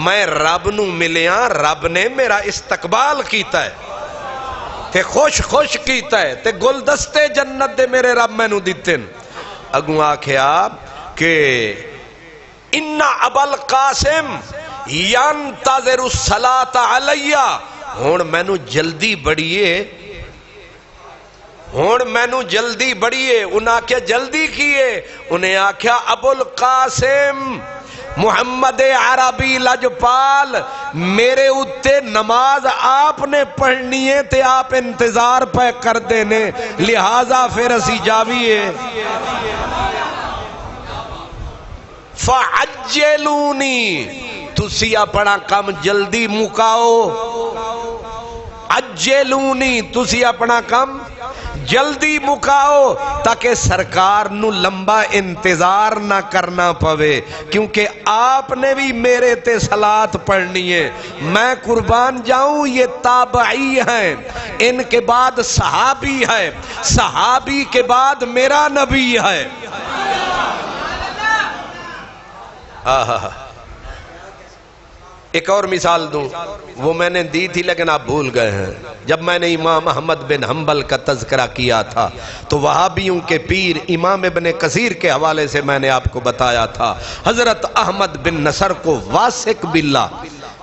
میں رب نو ملیا رب نے میرا استقبال کیتا ہے تے خوش خوش کیتا ہے تے گلدستے جنت دے میرے رب میں نو دیتے. اگوں آکھیا کہ ان ابا القاسم ینتظر الصلاۃ علیہ. ہن مینوں جلدی بڑیے انہاں کیا جلدی کیے. انہیں آکھیا ابو القاسم محمد عربی لجپال میرے اتے نماز آپ نے پڑھنی ہے تے آپ انتظار پہ کر دینے لہذا پھر اسی جاویے. فعجلونی تسی اپنا کام جلدی مکاؤ. عجلونی تسی اپنا کام جلدی مکاؤ تاکہ سرکار نو لمبا انتظار نہ کرنا پوے کیونکہ آپ نے بھی میرے تے صلاۃ پڑھنی ہے. میں قربان جاؤں یہ تابعی ہیں ان کے بعد صحابی ہے صحابی کے بعد میرا نبی ہے. ایک اور مثال دوں وہ میں نے دی تھی لیکن آپ بھول گئے ہیں. جب میں نے امام احمد بن حنبل کا تذکرہ کیا تھا تو وہابیوں کے پیر امام ابن کثیر کے حوالے سے میں نے آپ کو بتایا تھا حضرت احمد بن نصر کو واثق باللہ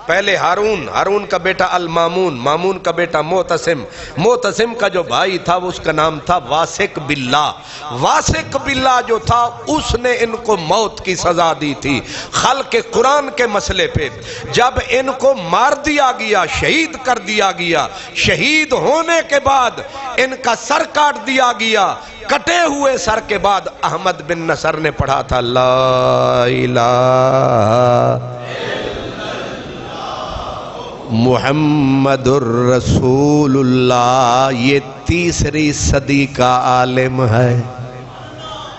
پہلے ہارون کا بیٹا المامون مامون کا بیٹا معتصم کا جو بھائی تھا اس کا نام تھا واثق باللہ جو تھا اس نے ان کو موت کی سزا دی تھی خلق قرآن کے مسئلے پہ. جب ان کو مار دیا گیا شہید کر دیا گیا شہید ہونے کے بعد ان کا سر کاٹ دیا گیا. کٹے ہوئے سر کے بعد احمد بن نصر نے پڑھا تھا لا الہ محمد الرسول اللہ. یہ تیسری صدی کا عالم ہے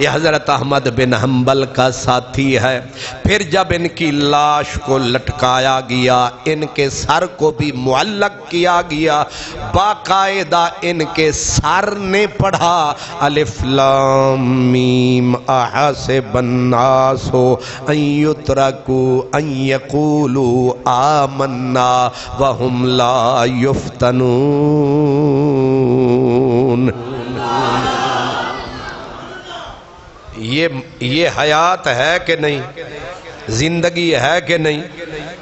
یہ حضرت احمد بن حنبل کا ساتھی ہے. پھر جب ان کی لاش کو لٹکایا گیا ان کے سر کو بھی معلق کیا گیا باقاعدہ ان کے سر نے پڑھا الف لام میم احسب الناس ان یترکوا ان یقولوا آمنا وهم لا یفتنون. یہ حیات ہے کہ نہیں زندگی ہے کہ نہیں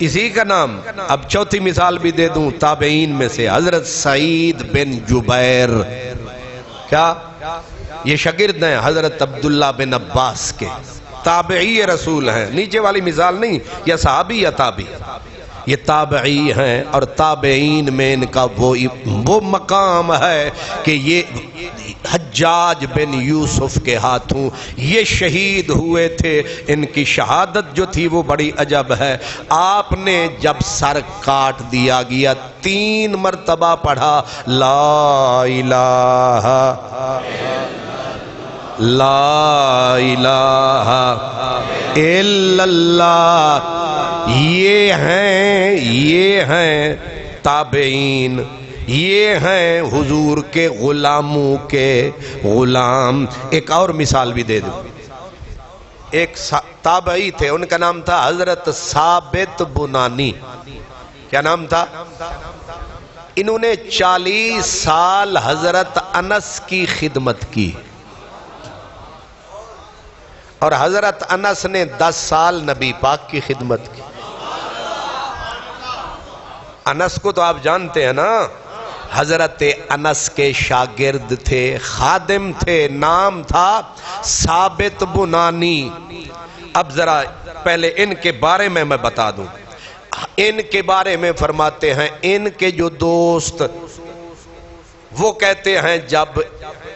اسی کا نام. اب چوتھی مثال بھی دے دوں تابعین میں سے حضرت سعید بن جبیر. کیا یہ شاگرد ہیں حضرت عبداللہ بن عباس کے تابعی رسول ہیں. نیچے والی مثال نہیں یا صحابی یا تابعی یہ تابعی ہیں، اور تابعین میں ان کا وہ مقام ہے کہ یہ حجاج بن یوسف کے ہاتھوں یہ شہید ہوئے تھے۔ ان کی شہادت جو تھی وہ بڑی عجب ہے۔ آپ نے جب سر کاٹ دیا گیا 3 مرتبہ پڑھا لا الہ لا الہ الا اللہ۔ یہ ہیں تابعین، یہ ہیں حضور کے غلاموں کے غلام۔ ایک اور مثال بھی دے دوں، ایک تابعی تھے، ان کا نام تھا حضرت ثابت بنانی۔ کیا نام تھا؟ انہوں نے 40 سال حضرت انس کی خدمت کی، اور حضرت انس نے 10 سال نبی پاک کی خدمت کی۔ انس کو تو آپ جانتے ہیں نا، حضرت انس کے شاگرد تھے، خادم تھے، نام تھا ثابت بنانی۔ اب ذرا پہلے ان کے بارے میں بتا دوں۔ ان کے بارے میں فرماتے ہیں، ان کے جو دوست وہ کہتے ہیں جب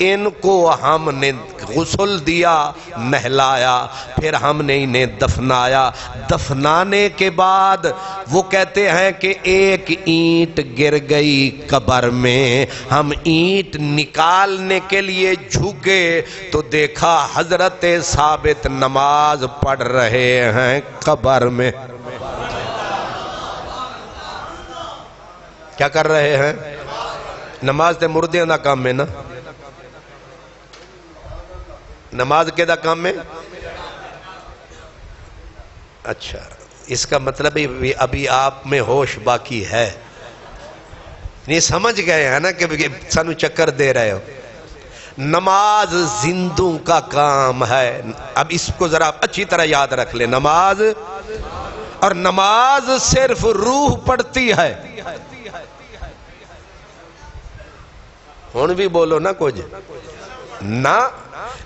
ان کو ہم نے غسل دیا، نہلایا، پھر ہم نے انہیں دفنایا، دفنانے کے بعد وہ کہتے ہیں کہ ایک اینٹ گر گئی قبر میں، ہم اینٹ نکالنے کے لیے جھکے تو دیکھا حضرت ثابت نماز پڑھ رہے ہیں قبر میں۔ کیا کر رہے ہیں؟ نماز تے مردیاں دا کام ہے نا، نماز کے دا کام ہے۔ اچھا، اس کا مطلب ابھی آپ میں ہوش باقی ہے، نہیں سمجھ گئے ہیں نا کہ سانو چکر دے رہے ہو۔ نماز زندوں کا کام ہے۔ اب اس کو ذرا اچھی طرح یاد رکھ لیں، نماز، اور نماز صرف روح پڑھتی ہے۔ ہون بھی بولو نا کچھ نہ،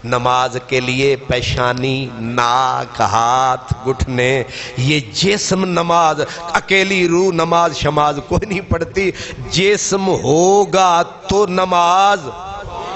نماز کے لیے پیشانی، ناک، ہاتھ، گھٹنے، یہ جسم نماز، اکیلی روح نماز شماز کوئی نہیں پڑھتی، جسم ہوگا تو نماز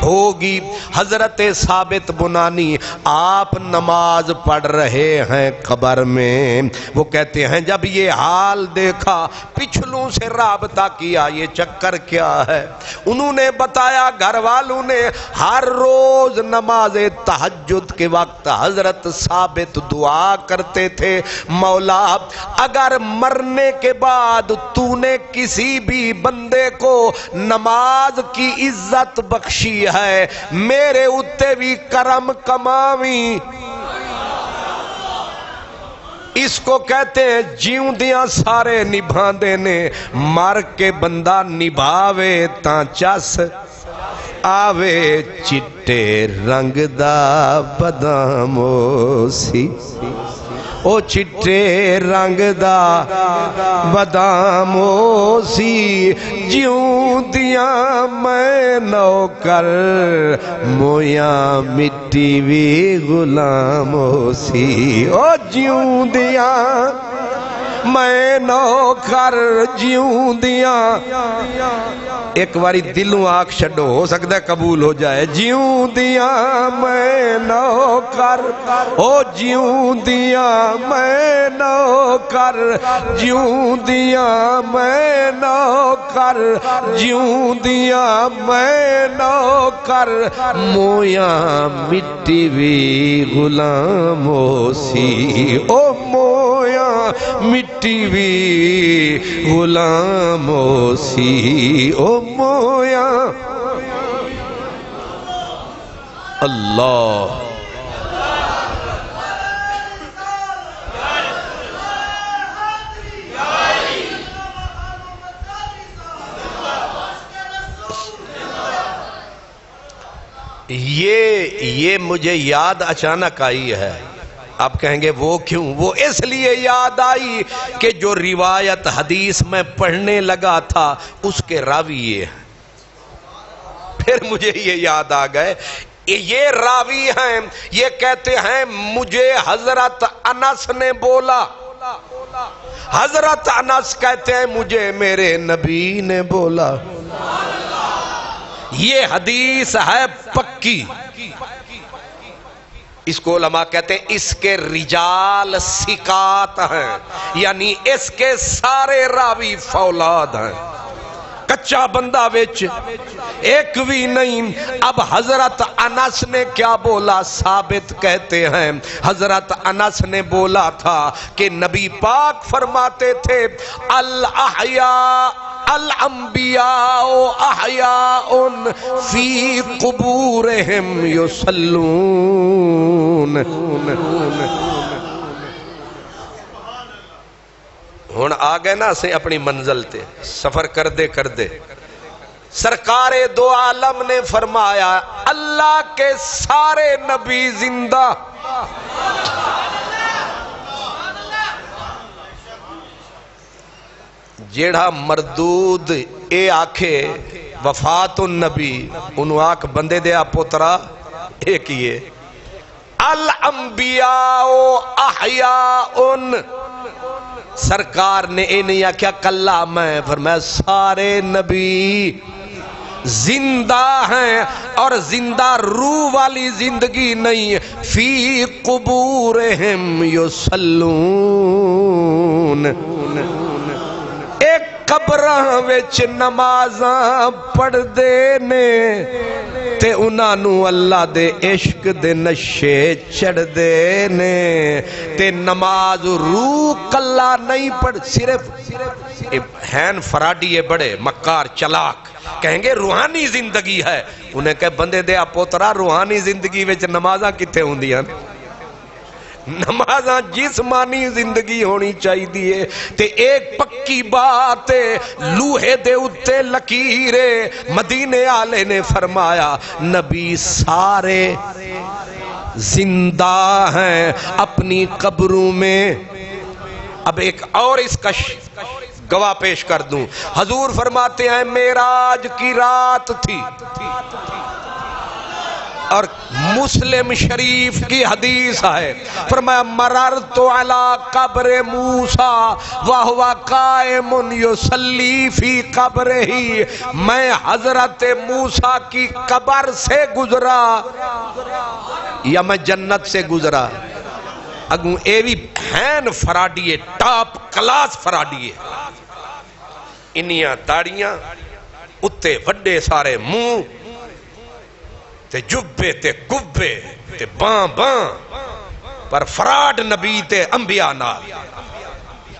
ہوگی۔ حضرت ثابت بنانی آپ نماز پڑھ رہے ہیں قبر میں، وہ کہتے ہیں جب یہ حال دیکھا پچھلوں سے رابطہ کیا، یہ چکر کیا ہے؟ انہوں نے بتایا گھر والوں نے، ہر روز نماز تہجد کے وقت حضرت ثابت دعا کرتے تھے، مولا اگر مرنے کے بعد تو نے کسی بھی بندے کو نماز کی عزت بخشی ہے، میرے اتے بھی کرم کماویں۔ اس کو کہتے ہیں جیوندیاں سارے نبھاندے نے، مر کے بندہ نبھاوے تاں چس آوے، چٹے رنگ دا بادامو سی، او چٹے رنگ دا بادامو سی، جیوں دیاں میں نوکر مویاں مٹی وی غلامو سی، او جیوں دیاں میں نوکر جیوں دیاں۔ ایک باری دلوں آنکھ چھڈو، ہو سکتا ہے قبول ہو جائے۔ جیوں دیاں میں نوکر، او جیوں دیاں میں نوکر، جیوں دیاں میں نوکر، جیوں دیاں میں نوکر، مویاں مٹی وی غلامو سی، او مویاں مٹی وی غلامو سی، او مویا۔ اللہ یہ مجھے یاد اچانک آئی ہے۔ آپ کہیں گے وہ کیوں؟ وہ اس لیے یاد آئی کہ جو روایت حدیث میں پڑھنے لگا تھا اس کے راوی یہ ہیں۔ پھر مجھے یہ یاد آ گئے، یہ راوی ہیں، یہ کہتے ہیں مجھے حضرت انس نے بولا حضرت انس کہتے ہیں مجھے میرے نبی نے بولا. یہ حدیث ہے پکی. اس کو علماء کہتے ہیں اس کے رجال ثقات ہیں، یعنی اس کے سارے راوی فولاد ہیں، کچا بندہ وچ ایک بھی نہیں. اب حضرت انس نے کیا بولا؟ ثابت کہتے ہیں حضرت انس نے بولا تھا کہ نبی پاک فرماتے تھے الاحیاء الانبیاء احیاء فی قبورہم یصلون. ہن آگئے نا سے اپنی منزل تے سفر کر دے سرکار دو عالم نے فرمایا اللہ کے سارے نبی زندہ. جیڑا مردود اے آکھے وفات النبی انہوں آکھ بندے دیا پترا ایک یہ الانبیاء احیاء. سرکار نے اے نہیں آکھیا کلا میں، فرمایا سارے نبی زندہ ہیں، اور زندہ روح والی زندگی نہیں. فی قبورہم یصلون. ایک قبراں وچ نمازاں پڑھ دے نے تے انہاں نو اللہ دے عشق دے نشے چڑھ دے نے. تے نماز روح کلا نہیں پڑھ، صرف ہین فراڈی بڑے مکار چلاک کہیں گے روحانی زندگی ہے. انہیں کہے بندے دے پوترا روحانی زندگی وچ نمازاں کتے ہوندیاں؟ نمازاں جسمانی زندگی ہونی چاہیے. تے ایک پکی بات لوہے دے اتے لکیرے مدینے والے نے فرمایا نبی سارے زندہ ہیں اپنی قبروں میں. اب ایک اور اس کا گواہ پیش کر دوں. حضور فرماتے ہیں معراج کی رات تھی، اور مسلم شریف کی حدیث ہے، فرمایا مررت علی قبر موسیٰ وہو قائم یصلی فی قبرہ. میں حضرت موسیٰ کی قبر سے گزرا یا میں جنت سے گزرا. اگوں اے بھی ہین فراڈیے، ٹاپ کلاس فراڈیے. انیاں داڑیاں اتے وڈے سارے منہ تے جبے تے کبے تے باں پر فراڈ نبی تے انبیاء نال.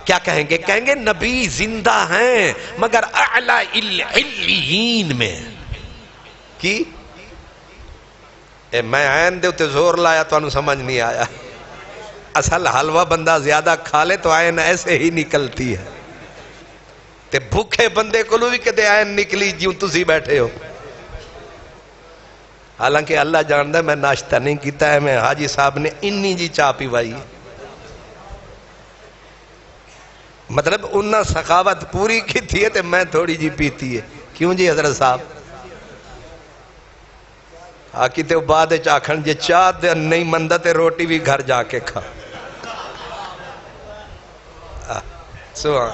کیا کہیں گے؟ کہیں گے نبی زندہ ہیں مگر اعلی العلیین میں. کی میں عین دے اتے زور لایا تو انہوں سمجھ نہیں آیا. اصل حلوہ بندہ زیادہ کھا لے تو عین ایسے ہی نکلتی ہے. تے بھوکے بندے کو بھی کدے عین نکلی جیوں تسی بیٹھے ہو. حالانکہ اللہ جاندہ ہے میں ناشتہ نہیں کیتا ہے، میں حاجی صاحب نے انی جی چاہ پیوائی. مطلب انہاں سخاوت پوری کی تھی ہے تے میں تھوڑی جی پیتی ہے. کیوں جی حضرت صاحب؟ آکی تے بعد چاکھن جے چاہ دے نہیں مندہ تے روٹی بھی گھر جا کے کھا. سبحان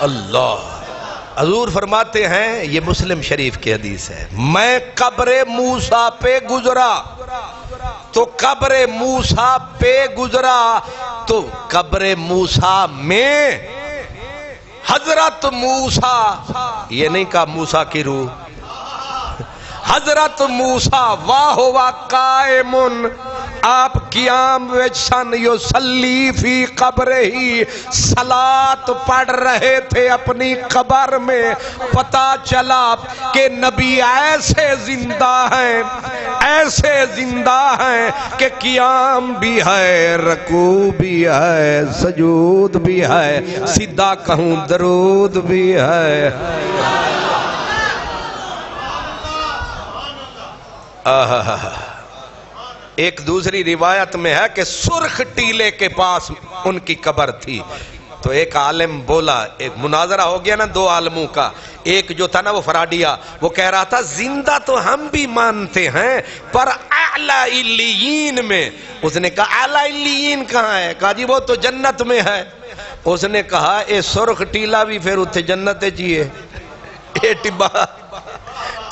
اللہ. حضور فرماتے ہیں، یہ مسلم شریف کی حدیث ہے، میں قبر موسیٰ پہ گزرا تو قبر موسیٰ پہ گزرا تو قبر موسیٰ میں حضرت موسیٰ، یہ نہیں کہا موسیٰ کی روح، حضرت موسیٰ واہ قائمن آپ قیام وچ سن یصلی فی قبرہ ہی صلاۃ پڑھ رہے تھے اپنی قبر میں. پتا چلا کہ نبی ایسے زندہ ہیں کہ قیام بھی ہے، رکوع بھی ہے، سجود بھی ہے، سیدھا کہوں درود بھی ہے. ایک دوسری روایت میں ہے کہ سرخ ٹیلے کے پاس ان کی قبر تھی. تو ایک عالم بولا، ایک مناظرہ ہو گیا نا دو عالموں کا، ایک جو تھا نا وہ فراڈیا، وہ کہہ رہا تھا زندہ تو ہم بھی مانتے ہیں پر اعلی علیین میں. اس نے کہا اعلی علیین کہاں ہے؟ کہا جی وہ تو جنت میں ہے. اس نے کہا اے سرخ ٹیلا بھی پھر اتھے جنت چیئے، اے ٹبا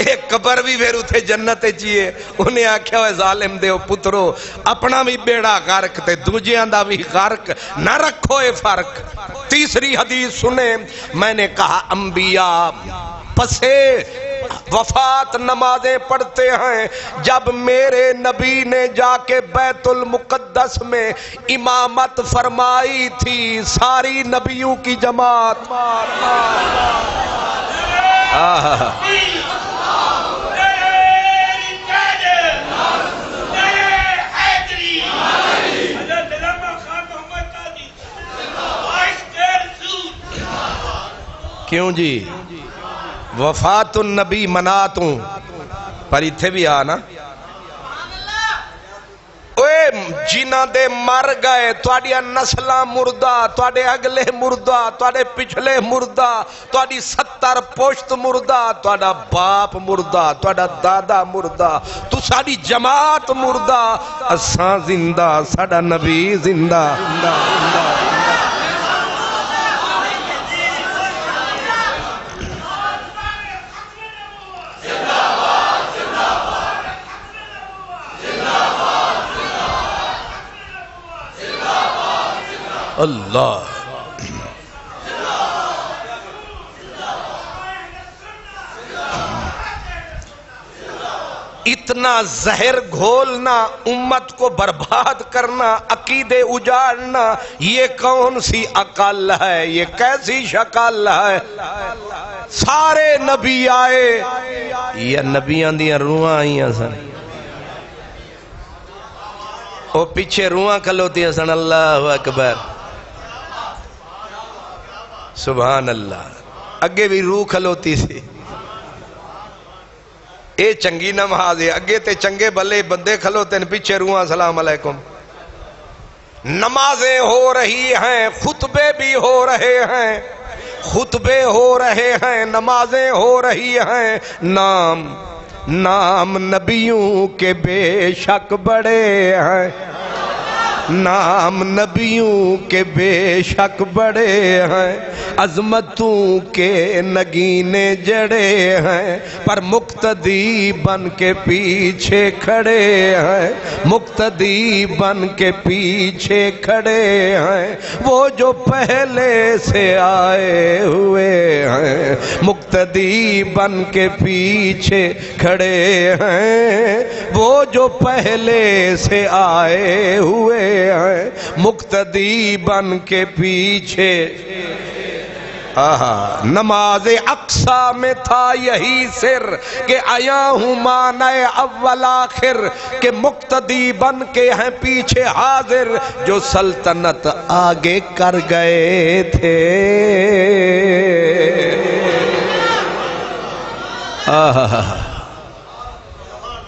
اے قبر بھی پھر اتھے جنت چیئے. انہیں آکھیا ہوئے ظالم دیو پترو، اپنا بھی بیڑا غرق تے دوجیاں دا بھی غرق نہ رکھو اے فرق. تیسری حدیث سنیں، میں نے کہا انبیاء پسے وفات نمازیں پڑھتے ہیں. جب میرے نبی نے جا کے بیت المقدس میں امامت فرمائی تھی ساری نبیوں کی جماعت، کیوں جی وفات النبی مناتوں پر اتھے بھی آنا جنہ دے مر گئے تواڈیا نسلاں مردہ، تواڈے اگلے مردہ، تواڈے پچھلے مردہ، تواڈی 70 پشت مردہ، تواڈا باپ مردہ، تواڈا دادا مردہ، تو ساڈی جماعت مردہ، اساں زندہ، ساڈا نبی زندہ. اللہ اتنا زہر گھولنا، امت کو برباد کرنا، عقیدے اجاڑنا، یہ کون سی عقل ہے؟ یہ کیسی شکل ہے؟ سارے نبی آئے یا نبیاں دیاں روحاں آئیاں سن، وہ پیچھے روحاں کھلوتی سن. اللہ اکبر سبحان اللہ. اگے بھی روح کھلوتی سی. اے چنگی نماز ہے، اگے تے چنگے بھلے بندے کھلوتے ہیں، پیچھے روحاں سلام علیکم. نمازیں ہو رہی ہیں، خطبے بھی ہو رہے ہیں، خطبے ہو رہے ہیں، نمازیں ہو رہی ہیں. نام نبیوں کے بے شک بڑے ہیں، نام نبیوں کے بے شک بڑے ہیں، عظمتوں کے نگینے جڑے ہیں، پر مقتدی بن کے پیچھے کھڑے ہیں، مقتدی بن کے پیچھے کھڑے ہیں. وہ جو پہلے سے آئے ہوئے ہیں، مقتدی بن کے پیچھے کھڑے ہیں. وہ جو پہلے سے آئے ہوئے ہیں، مقتدی بن کے پیچھے. نماز اقصی میں تھا یہی سر کہ آیا ہوں معنی اول آخر، کہ مقتدی بن کے ہیں پیچھے حاضر، جو سلطنت آگے کر گئے تھے.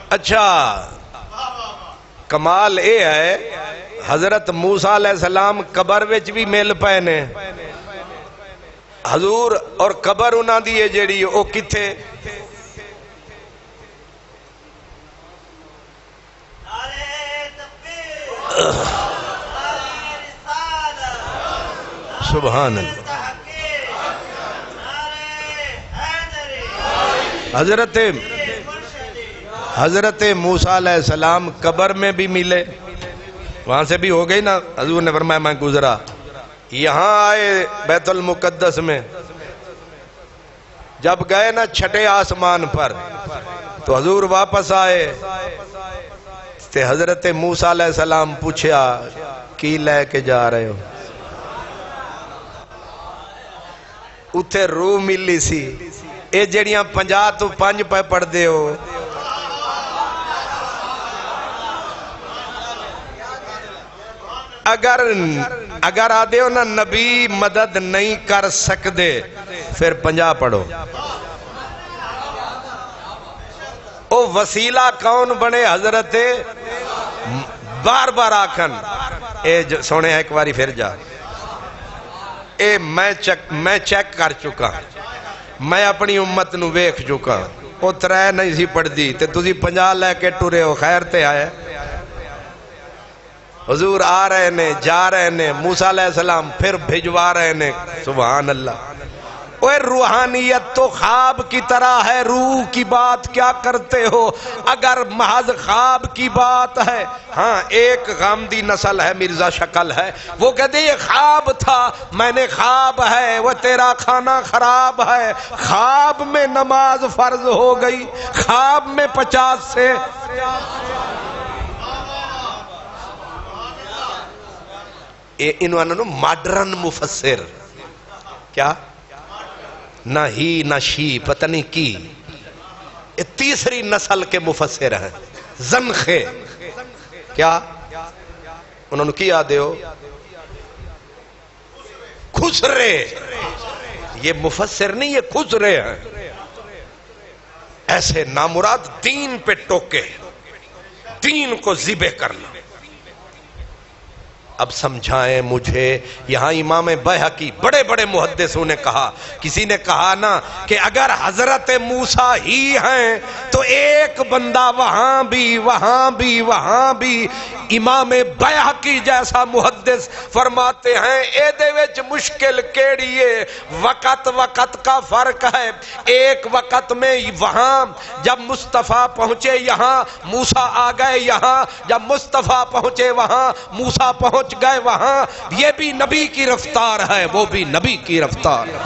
اچھا کمال اے ہے حضرت موسیٰ علیہ السلام قبر وچ بھی مل پے نے. حضور اور قبر انہاں دی ہے جیڑی او کتھے؟ سبحان اللہ. حضرت موسیٰ علیہ السلام قبر میں بھی ملے، وہاں سے بھی ہو گئی نا. حضور نے فرمایا میں گزرا، یہاں آئے بیت المقدس میں، جب گئے نا چھٹے آسمان پر تو حضور واپس آئے تے حضرت موسیٰ علیہ السلام پوچھا کی لے کے جا رہے ہو؟ اتھے روح ملی سی. اے جڑیاں 50 تو 5 پہ پڑھ دے ہو، اگر آدھے ہو نا نبی مدد نہیں کر سکتے پھر 50 پڑھو. او وسیلہ کون بنے؟ حضرت بار بار آکھن اے سونے ایک باری پھر جا اے میں چیک کر چکا، میں اپنی امت نو ویکھ چکا، وہ 3 نہیں سی پڑھ دی تے تسی 50 لے کے ٹرے ہو، خیر تے آئے حضور آ رہے نے، جا رہے نے، موسیٰ علیہ السلام پھر بھجوا رہے نے، سبحان اللہ۔ اوہ روحانیت تو خواب کی طرح ہے، روح کی بات کیا کرتے ہو؟ اگر محض خواب کی بات ہے، ہاں ایک غامدی نسل ہے، مرزا شکل ہے، وہ کہتے یہ خواب تھا، میں نے خواب ہے، وہ تیرا کھانا خراب ہے، خواب میں نماز فرض ہو گئی، خواب میں 50 سے انہوں نے ماڈرن مفسر، کیا نہ ہی نہ شی پتہ نہیں کی، یہ تیسری نسل کے مفسر ہیں، زنخے، کیا انہوں نے کیا دیو خسرے، یہ مفسر نہیں، یہ خسرے ہیں، ایسے نامراد دین پہ ٹوکے، دین کو ذبح کرنا۔ اب سمجھائیں مجھے، یہاں امام بیہقی بڑے بڑے محدثوں نے کہا، کسی نے کہا نا کہ اگر حضرت موسیٰ ہی ہیں تو ایک بندہ وہاں بھی وہاں بھی وہاں بھی، امام بیہقی جیسا محدث فرماتے ہیں اے دے وچ مشکل کیڑی ہے، وقت کا فرق ہے، ایک وقت میں وہاں جب مصطفیٰ پہنچے یہاں موسیٰ آ گئے یہاں، جب مصطفیٰ پہنچے وہاں موسیٰ پہنچ گئے وہاں، یہ بھی نبی کی رفتار ہے، وہ بھی نبی کی رفتار ہے۔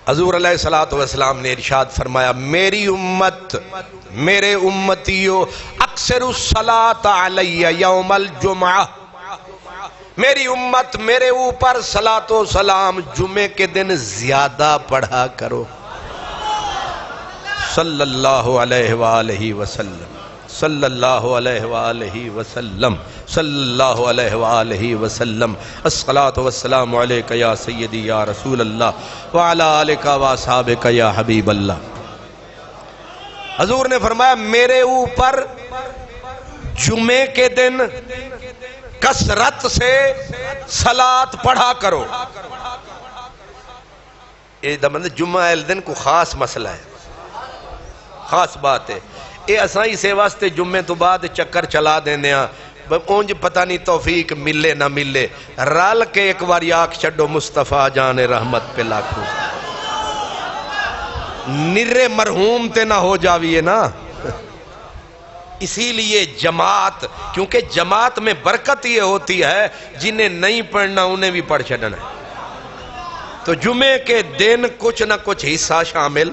حضور علیہ السلام نے ارشاد فرمایا میری امت، میرے امتیو اکثر الصلاۃ علی یوم الجمعہ، میری امت میرے اوپر صلاۃ و سلام جمعے کے دن زیادہ پڑھا کرو، صلی اللہ علیہ وآلہ وسلم، صلی اللہ علیہ وآلہ وسلم، صلی اللہ علیہ وآلہ وسلم، الصلاۃ والسلام علیک یا سیدی یا رسول اللہ وعلی آلک واصحابک یا حبیب اللہ۔ حضور نے فرمایا میرے اوپر جمعے کے دن کثرت سے صلاۃ پڑھا کرو۔ یہ مطلب جمعہ دن کو خاص مسئلہ ہے، خاص بات ہے، یہ اساں اسے واسطے جمعے تو بعد چکر چلا دینے ہاں، اونج پتہ نہیں توفیق ملے نہ ملے، رال کے ایک بار آنکھ چھڈو مصطفیٰ جان رحمت پہ لاکھوں، نرے مرحوم تے نہ ہو جاویے نا۔ اسی لیے جماعت، کیونکہ جماعت میں برکت یہ ہوتی ہے جنہیں نہیں پڑھنا انہیں بھی پڑھ چھڑنا ہے، تو جمعے کے دن کچھ نہ کچھ حصہ شامل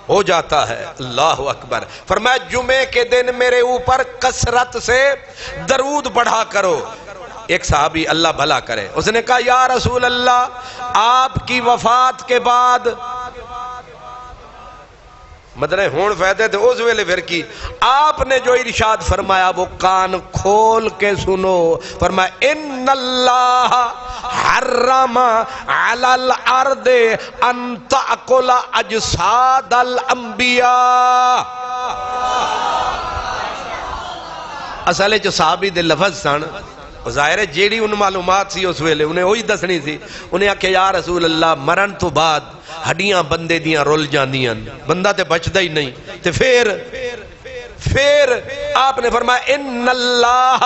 ہو جاتا ہے۔ اللہ اکبر۔ فرمایا جمعے کے دن میرے اوپر کثرت سے درود پڑھا کرو۔ ایک صحابی اللہ بھلا کرے، اس نے کہا یا رسول اللہ آپ کی وفات کے بعد، مطلب ہون فائدے تھے اس ویلے پھر کی، آپ نے جو ارشاد فرمایا وہ کان کھول کے سنو، فرمایا ان اللہ حرم علی الارض ان تأکل اجساد الانبیاء۔ اصلے جو صحابی دے لفظ سن، ظاہر ہے جیڑی ان معلومات سی اس ویلے انہیں وہی دسنی سی، انہیں آکھے یا رسول اللہ مرن تو بعد ہڈیاں بندے دیاں رول جاندیاں، بندہ تے بچدا ہی نہیں، تے پھر آپ نے فرمایا ان اللہ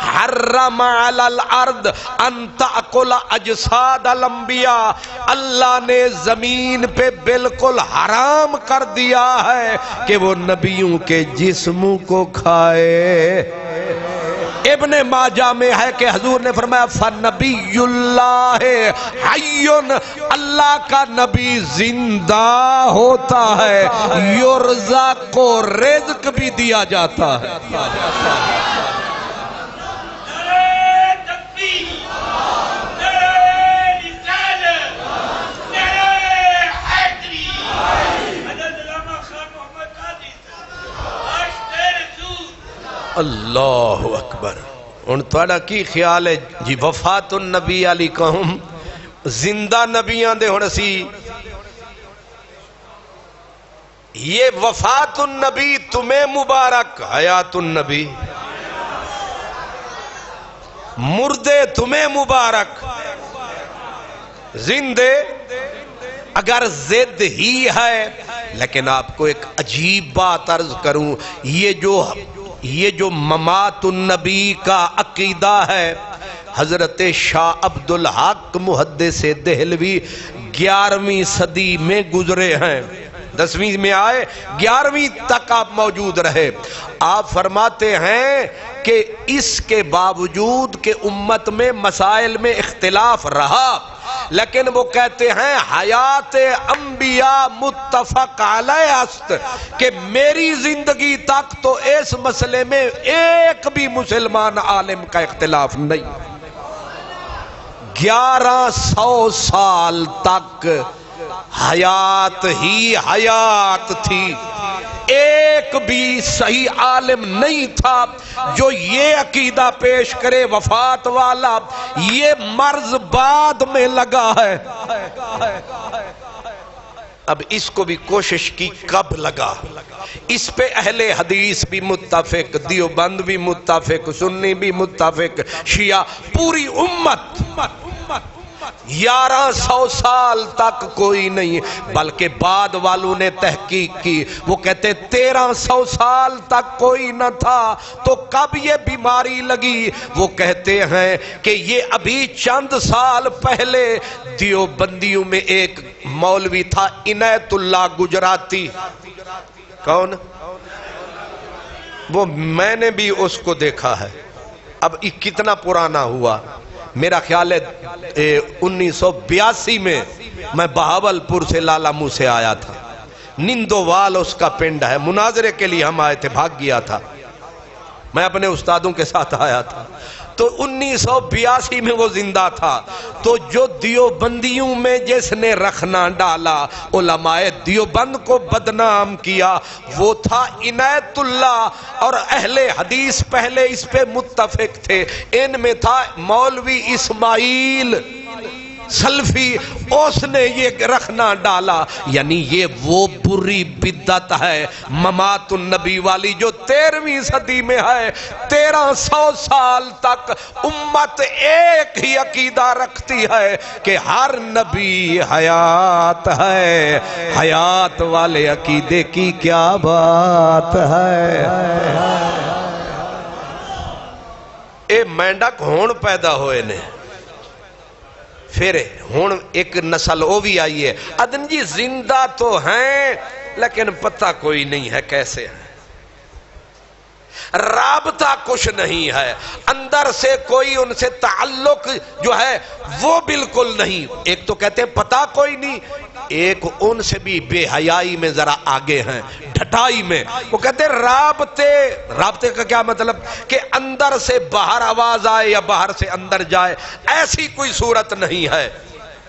حرم علی الارض ان تأکل اجساد الانبیاء، اللہ نے زمین پہ بالکل حرام کر دیا ہے کہ وہ نبیوں کے جسموں کو کھائے۔ ابن ماجہ میں ہے کہ حضور نے فرمایا فَنَبِيُّ اللَّهِ حَيٌّ، اللہ کا نبی زندہ ہوتا ہے، یرزق کو رزق بھی دیا جاتا ہے۔ اللہ اکبر۔ ان توڑا کی خیال ہے جی وفات النبی علی قوم زندہ نبیاں دے ہن اسی یہ وفات النبی تمہیں مبارک، حیات النبی مردے تمہیں مبارک، زندے اگر زد ہی ہے۔ لیکن آپ کو ایک عجیب بات عرض کروں، یہ جو ممات النبی کا عقیدہ ہے، حضرت شاہ عبدالحق محدث دہلوی 11ویں صدی میں گزرے ہیں، 10ویں میں آئے، 11ویں تک آپ موجود رہے۔ آپ فرماتے ہیں کہ اس کے باوجود کہ امت میں مسائل میں اختلاف رہا، لیکن وہ کہتے ہیں حیات انبیاء متفق علیہ است، کہ میری زندگی تک تو اس مسئلے میں ایک بھی مسلمان عالم کا اختلاف نہیں۔ 1100 سال تک حیات ہی حیات تھی، ایک بھی صحیح عالم نہیں تھا جو یہ عقیدہ پیش کرے وفات والا یہ مرض بعد میں لگا ہے۔ اب اس کو بھی کوشش کی کب لگا، اس پہ اہل حدیث بھی متفق، دیوبند بھی متفق، سنی بھی متفق، شیعہ، پوری امت 1100 سال تک کوئی نہیں، بلکہ بعد والوں نے تحقیق کی، وہ کہتے 1300 سال تک کوئی نہ تھا، تو کب یہ بیماری لگی؟ وہ کہتے ہیں کہ یہ ابھی چند سال پہلے دیوبندیوں میں ایک مولوی تھا عنایت اللہ گجراتی، کون؟ وہ میں نے بھی اس کو دیکھا ہے، اب یہ کتنا پرانا ہوا، میرا خیال ہے 1982 میں بہاولپور سے لالا منہ سے آیا تھا، نندووال اس کا پنڈ ہے، مناظرے کے لیے ہم آئے تھے، بھاگ گیا تھا، میں اپنے استادوں کے ساتھ آیا تھا، تو 1982 میں وہ زندہ تھا۔ تو جو دیوبندیوں میں جس نے رخنا ڈالا، علماء دیوبند کو بدنام کیا، وہ تھا عنایت اللہ، اور اہل حدیث پہلے اس پہ متفق تھے، ان میں تھا مولوی اسماعیل سلفی، اس نے یہ رخنا ڈالا، یعنی یہ وہ بری بدعت ہے ممات النبی والی جو 13ویں صدی میں ہے۔ 1300 سال تک امت ایک ہی عقیدہ رکھتی ہے کہ ہر نبی حیات ہے، حیات والے عقیدے کی کیا بات ہے۔ اے مینڈک ہون پیدا ہوئے نے، پھر ہون ایک نسل وہ بھی آئی ہے، ادن جی زندہ تو ہیں لیکن پتہ کوئی نہیں ہے کیسے ہیں، رابطہ کچھ نہیں ہے، اندر سے کوئی ان سے تعلق جو ہے وہ بالکل نہیں۔ ایک تو کہتے ہیں پتہ کوئی نہیں، ایک ان سے بھی بے حیائی میں ذرا آگے ہیں، ڈھٹائی میں، وہ کہتے ہیں رابطے کا کیا مطلب کہ اندر سے باہر آواز آئے یا باہر سے اندر جائے، ایسی کوئی صورت نہیں ہے۔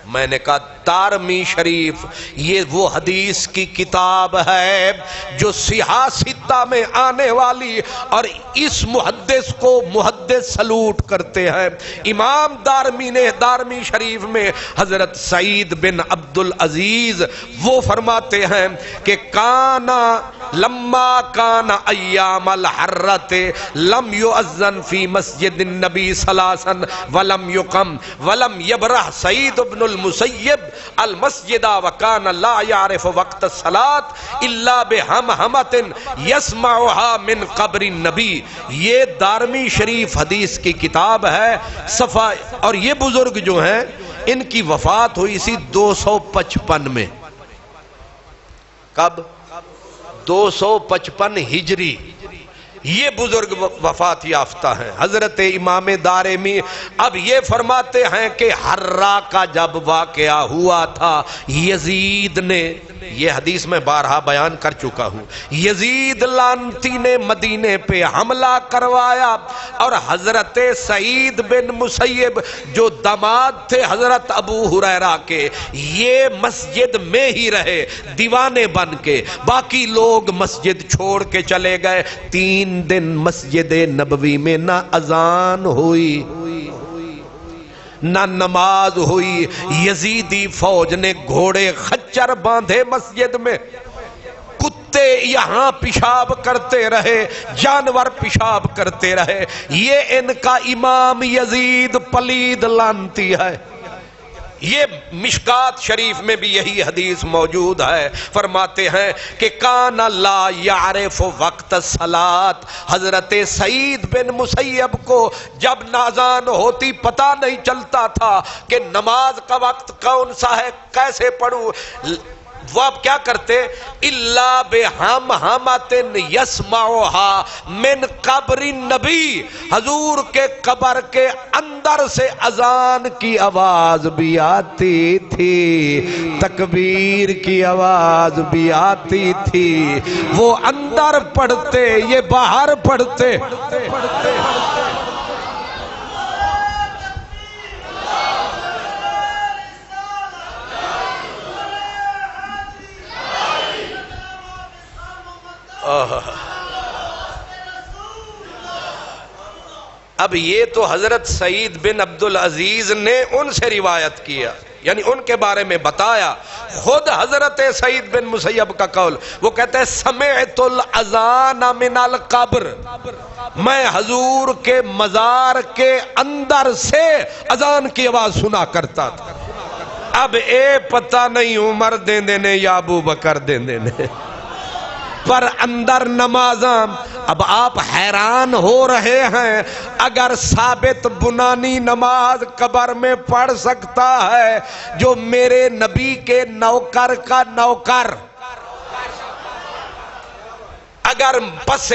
میں نے کہا دارمی شریف یہ وہ حدیث کی کتاب ہے جو صحاح ستہ میں آنے والی، اور اس محدث کو محدث سلوٹ کرتے ہیں۔ امام دارمی نے دارمی شریف میں حضرت سعید بن عبدالعزیز وہ فرماتے ہیں کہ لما کان ایام الحرت لم یؤذن فی مسجد النبی ثلاثا ولم یقم ولم یبرح سعید بن المسیب المسجد وکان لا یعرف وقت الصلاة الا بہمہمت یسمعها من قبر النبی۔ یہ دارمی شریف حدیث کی کتاب ہے، صفحہ، اور یہ بزرگ جو ہیں ان کی وفات ہوئی سی 255 میں، کب؟ 255 ہجری، یہ بزرگ وفات یافتہ ہیں حضرت امام دارمی۔ اب یہ فرماتے ہیں کہ حرہ کا جب واقعہ ہوا تھا، یزید نے، یہ حدیث میں بارہا بیان کر چکا ہوں، یزید لعنتی نے مدینے پہ حملہ کروایا، اور حضرت سعید بن مسیب جو داماد تھے حضرت ابو ہریرہ کے، یہ مسجد میں ہی رہے دیوانے بن کے، باقی لوگ مسجد چھوڑ کے چلے گئے۔ 3 دن مسجد نبوی میں نہ اذان ہوئی نہ نماز ہوئی۔ یزیدی فوج نے گھوڑے خچر باندھے مسجد میں، کتے یہاں پیشاب کرتے رہے، جانور پیشاب کرتے رہے، یہ ان کا امام یزید پلید لعنتی ہے۔ یہ مشکات شریف میں بھی یہی حدیث موجود ہے، فرماتے ہیں کہ کان لا یعرف وقت الصلاۃ، حضرت سعید بن مسیب کو جب اذان ہوتی پتہ نہیں چلتا تھا کہ نماز کا وقت کون سا ہے، کیسے پڑھوں۔ وہ اب کیا کرتے؟ الا بہمہمۃ یسمعها من قبر النبی، حضور کے قبر کے اندر سے اذان کی آواز بھی آتی تھی، تکبیر کی آواز بھی آتی تھی، وہ اندر پڑھتے، یہ باہر پڑھتے۔ اب یہ تو حضرت سعید بن عبدالعزیز نے ان سے روایت کیا، یعنی ان کے بارے میں بتایا۔ خود حضرت سعید بن مسیب کا قول، وہ کہتے ہیں سمعت الاذان من القبر، میں حضور کے مزار کے اندر سے اذان کی آواز سنا کرتا تھا۔ اب پتہ نہیں عمر دین دینے یا ابو بکر دین دینے، پر اندر نمازاں۔ اب آپ حیران ہو رہے ہیں، اگر ثابت بنانی نماز قبر میں پڑھ سکتا ہے، جو میرے نبی کے نوکر کا نوکر، اگر پس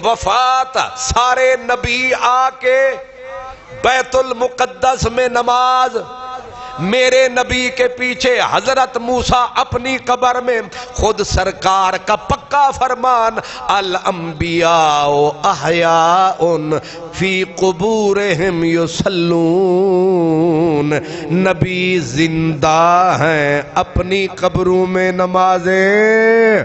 وفات سارے نبی آ کے بیت المقدس میں نماز، میرے نبی کے پیچھے حضرت موسیٰ اپنی قبر میں، خود سرکار کا پکا فرمان الانبیاء احیاء فی قبورہم یصلون، نبی زندہ ہیں اپنی قبروں میں نمازیں۔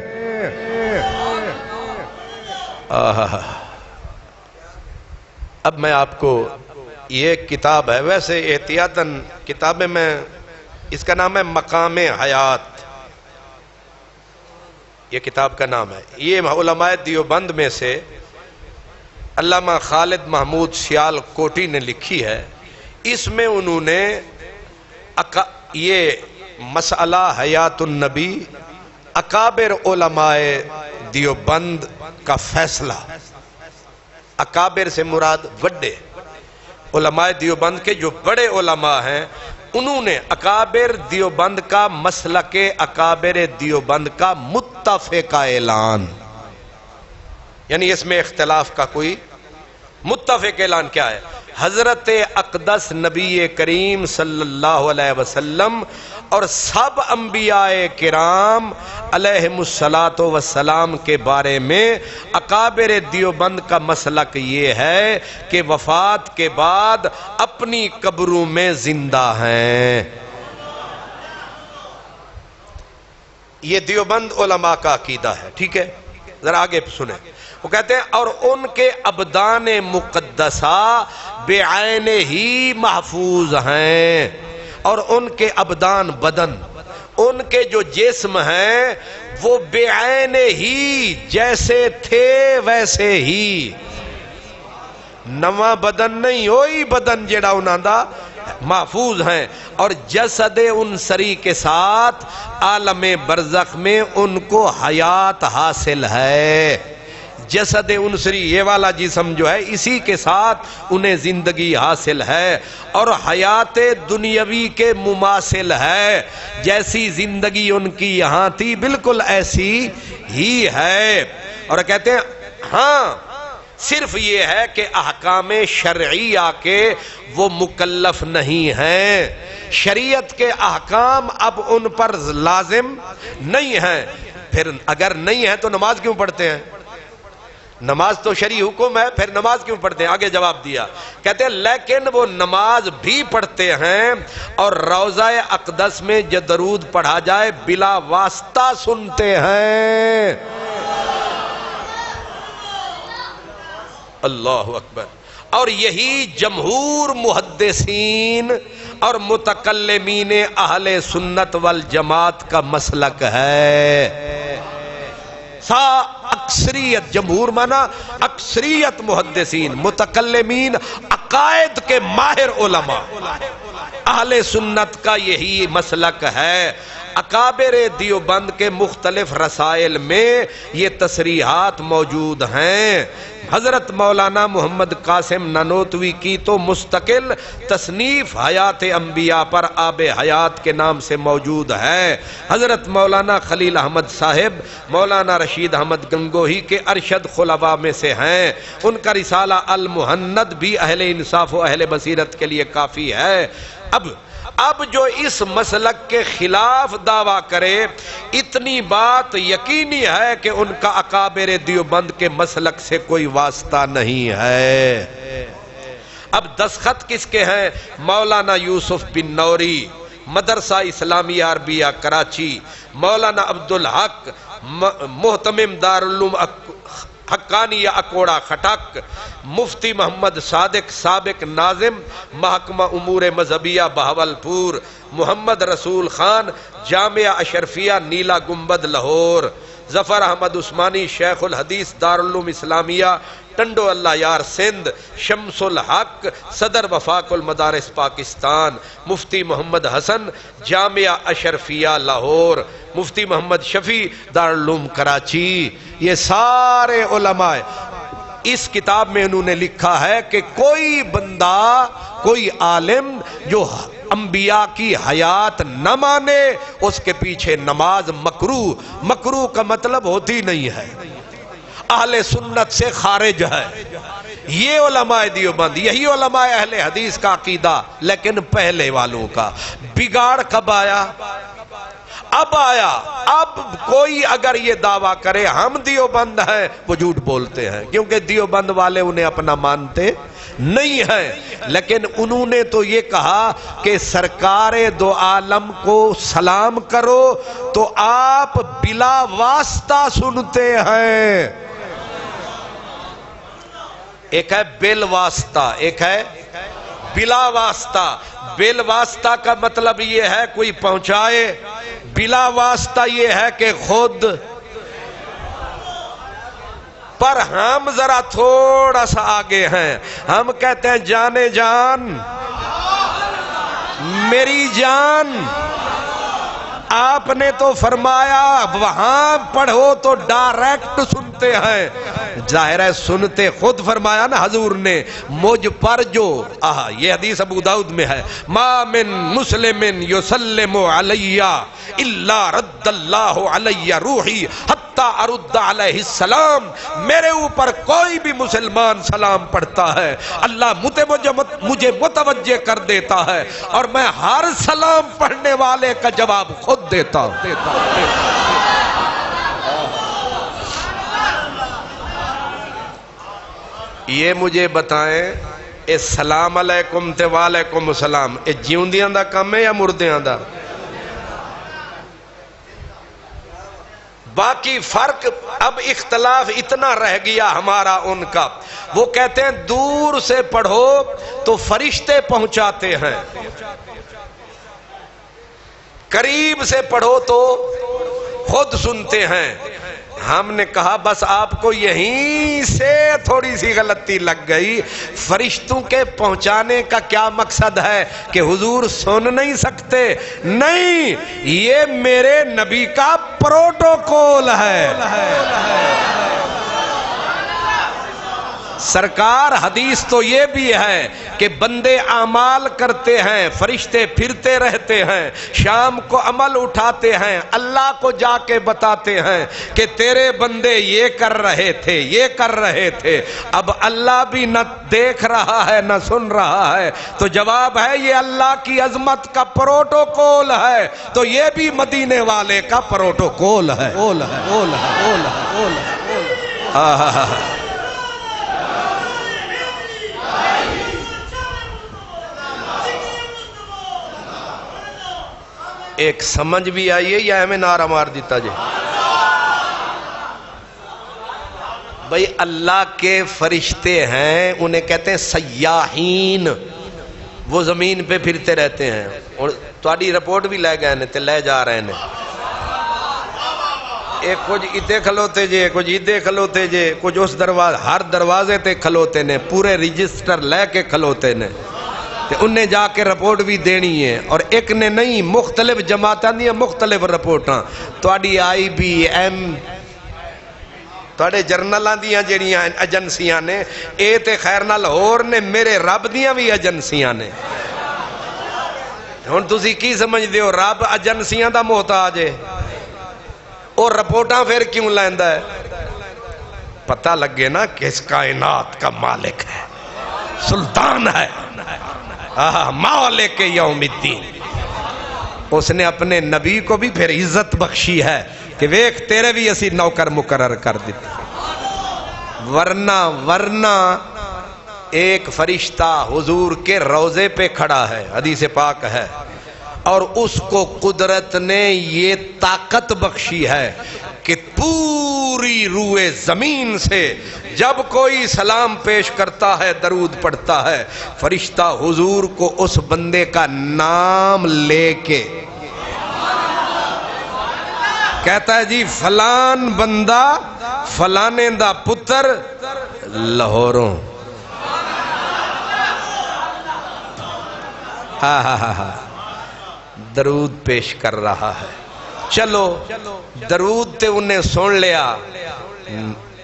اب میں آپ کو یہ ایک کتاب ہے، ویسے احتیاطاً کتابیں میں، اس کا نام ہے مقام حیات، یہ کتاب کا نام ہے۔ یہ علماء دیوبند میں سے علامہ خالد محمود سیال کوٹی نے لکھی ہے۔ اس میں انہوں نے یہ مسئلہ حیات النبی، اکابر علماء دیوبند کا فیصلہ، اکابر سے مراد وڈے علماء دیوبند کے جو بڑے علماء ہیں، انہوں نے اکابر دیوبند کا مسلک اکابر دیوبند کا متفقہ اعلان، یعنی اس میں اختلاف کا کوئی متفق اعلان کیا ہے؟ حضرت اقدس نبی کریم صلی اللہ علیہ وسلم اور سب انبیاء کرام علیہم السلام کے بارے میں اکابر دیوبند کا مسلک یہ ہے کہ وفات کے بعد اپنی قبروں میں زندہ ہیں۔ یہ دیوبند علماء کا عقیدہ ہے، ٹھیک ہے؟ ذرا آگے سنیں، وہ کہتے ہیں اور ان کے ابدان مقدسہ بعین ہی محفوظ ہیں، اور ان کے ابدان بدن، ان کے جو جسم ہیں وہ بعین ہی جیسے تھے ویسے ہی، نواں بدن نہیں، وہی بدن جیڑا انہاں دا محفوظ ہیں، اور جسد انصری کے ساتھ عالم برزخ میں ان کو حیات حاصل ہے۔ جسد انصری یہ والا جسم جو ہے اسی کے ساتھ انہیں زندگی حاصل ہے، اور حیات دنیاوی کے مماثل ہے، جیسی زندگی ان کی یہاں تھی بالکل ایسی ہی ہے۔ اور کہتے ہیں ہاں صرف یہ ہے کہ احکام شرعیہ کے وہ مکلف نہیں ہیں، شریعت کے احکام اب ان پر لازم نہیں ہیں۔ پھر اگر نہیں ہیں تو نماز کیوں پڑھتے ہیں؟ نماز تو شرعی حکم ہے، پھر نماز کیوں پڑھتے ہیں؟ آگے جواب دیا، کہتے ہیں لیکن وہ نماز بھی پڑھتے ہیں اور روضہ اقدس میں جو درود پڑھا جائے بلا واسطہ سنتے ہیں۔ اللہ اکبر۔ اور یہی جمہور محدثین اور متکلمین اہل سنت والجماعت کا مسلک ہے۔ اکثریت، جمہور مانا اکثریت محدثین، متکلمین، عقائد کے ماہر علماء، اہل سنت کا یہی مسلک ہے۔ اکابر دیوبند کے مختلف رسائل میں یہ تصریحات موجود ہیں۔ حضرت مولانا محمد قاسم نانوتوی کی تو مستقل تصنیف حیات انبیاء پر آب حیات کے نام سے موجود ہے۔ حضرت مولانا خلیل احمد صاحب مولانا رشید احمد گنگوہی کے ارشد خلفاء میں سے ہیں۔ ان کا رسالہ المہند بھی اہل انصاف و اہل بصیرت کے لیے کافی ہے۔ اب جو اس مسلک کے خلاف دعویٰ کرے، اتنی بات یقینی ہے کہ ان کا اکابر دیوبند کے مسلک سے کوئی واسطہ نہیں ہے۔ اب دستخط کس کے ہیں؟ مولانا یوسف بن نوری، مدرسہ اسلامیہ عربیہ کراچی، مولانا عبدالحق محتمم دارالعلوم حقانیہ اکوڑا خٹک، مفتی محمد صادق سابق ناظم محکمہ امور مذہبیہ بہاولپور، محمد رسول خان جامعہ اشرفیہ نیلا گنبد لاہور، ظفر احمد عثمانی شیخ الحدیث دارالعلوم اسلامیہ ٹنڈو اللہ یار سندھ، شمس الحق صدر وفاق المدارس پاکستان، مفتی محمد حسن جامعہ اشرفیہ لاہور، مفتی محمد شفیع دارالعلوم کراچی۔ یہ سارے علماء اس کتاب میں انہوں نے لکھا ہے کہ کوئی بندہ، کوئی عالم جو انبیاء کی حیات نہ مانے، اس کے پیچھے نماز مکروہ کا مطلب ہوتی نہیں ہے، اہل سنت سے خارج ہے۔ یہ علماء دیوبند، یہی علماء اہل حدیث کا عقیدہ، لیکن پہلے والوں کا بگاڑ کب آیا؟ اب آیا۔ اب کوئی اگر یہ دعویٰ کرے ہم دیوبند ہیں، وہ جھوٹ بولتے ہیں، کیونکہ دیوبند والے انہیں اپنا مانتے نہیں ہیں۔ لیکن انہوں نے تو یہ کہا کہ سرکار دو عالم کو سلام کرو تو آپ بلا واسطہ سنتے ہیں۔ ایک ہے بل واسطہ، ایک ہے بلا واسطہ۔ بل واسطہ کا مطلب یہ ہے کوئی پہنچائے، بلا واسطہ یہ ہے کہ خود۔ پر ہم ذرا تھوڑا سا آگے ہیں، ہم کہتے ہیں جانے جان میری جان، آپ نے تو فرمایا وہاں پڑھو تو ڈائریکٹ سنتے ہیں، ظاہر ہے سنتے خود فرمایا نا حضور نے، مجھ پر جو یہ حدیث ابو داؤد میں ہے، ما من مسلم یسلم علی الا رد اللہ علی روحی حتی ارد علیہ السلام، میرے اوپر کوئی بھی مسلمان سلام پڑھتا ہے، اللہ مجھے متوجہ کر دیتا ہے اور میں ہر سلام پڑھنے والے کا جواب خود دیتا ہوں۔ یہ مجھے بتائیں، اے سلام علیکم تے وعلیکم السلام، اے جیوندیاں دا کم ہے یا مردیاں دا؟ باقی فرق اب اختلاف اتنا رہ گیا ہمارا ان کا، وہ کہتے ہیں دور سے پڑھو تو فرشتے پہنچاتے ہیں، قریب سے پڑھو تو خود سنتے ہیں۔ ہم نے کہا بس آپ کو یہیں سے تھوڑی سی غلطی لگ گئی، فرشتوں کے پہنچانے کا کیا مقصد ہے کہ حضور سن نہیں سکتے؟ نہیں، یہ میرے نبی کا پروٹوکول ہے۔ سرکار حدیث تو یہ بھی ہے کہ بندے اعمال کرتے ہیں، فرشتے پھرتے رہتے ہیں، شام کو عمل اٹھاتے ہیں، اللہ کو جا کے بتاتے ہیں کہ تیرے بندے یہ کر رہے تھے، یہ کر رہے تھے۔ اب اللہ بھی نہ دیکھ رہا ہے نہ سن رہا ہے، تو جواب ہے یہ اللہ کی عظمت کا پروٹوکول ہے، تو یہ بھی مدینے والے کا پروٹوکول ہے۔ ایک سمجھ بھی آئیے یا ہمیں نعرہ مار دیتا جائے؟ بھئی اللہ کے فرشتے ہیں، انہیں کہتے ہیں سیاحین، وہ زمین پہ پھرتے رہتے ہیں، اور تھوڑی رپورٹ بھی لے گئے تے لے جا رہے ہیں۔ ایک کچھ ادھے کھلوتے جے، کچھ ادھے کھلوتے جے، کچھ اس دروازے، ہر دروازے تے کھلوتے نے، پورے رجسٹر لے کے کھلوتے نے تے انہیں جا کے رپورٹ بھی دینی ہے، اور ایک نے نہیں، مختلف جماعتاں دیاں مختلف رپورٹاں، تواڈی آئی بی ایم، تواڈے جرنلاں دیاں جڑیاں ایجنسیاں نے، اے تے خیر نال ہور نے، میرے رب دیاں بھی ایجنسیاں نے۔ ہن تسی کی سمجھ دیو رب ایجنسیاں دا محتاج ہے؟ اور رپورٹاں پھر کیوں لیندا ہے؟ پتہ لگے نا کہ اس کائنات کا مالک ہے، سلطان ہے، مالک یوم الدین۔ اس نے اپنے نبی کو بھی پھر عزت بخشی ہے کہ ویکھ تیرے بھی اسی نوکر مقرر کر دیتے، ورنہ ایک فرشتہ حضور کے روضے پہ کھڑا ہے، حدیث پاک ہے، اور اس کو قدرت نے یہ طاقت بخشی ہے کہ پوری روئے زمین سے جب کوئی سلام پیش کرتا ہے، درود پڑھتا ہے، فرشتہ حضور کو اس بندے کا نام لے کے کہتا ہے جی فلان بندہ فلانے دا پتر لاہوروں، درود پیش کر رہا ہے۔ چلو درود تے انہیں سن لیا،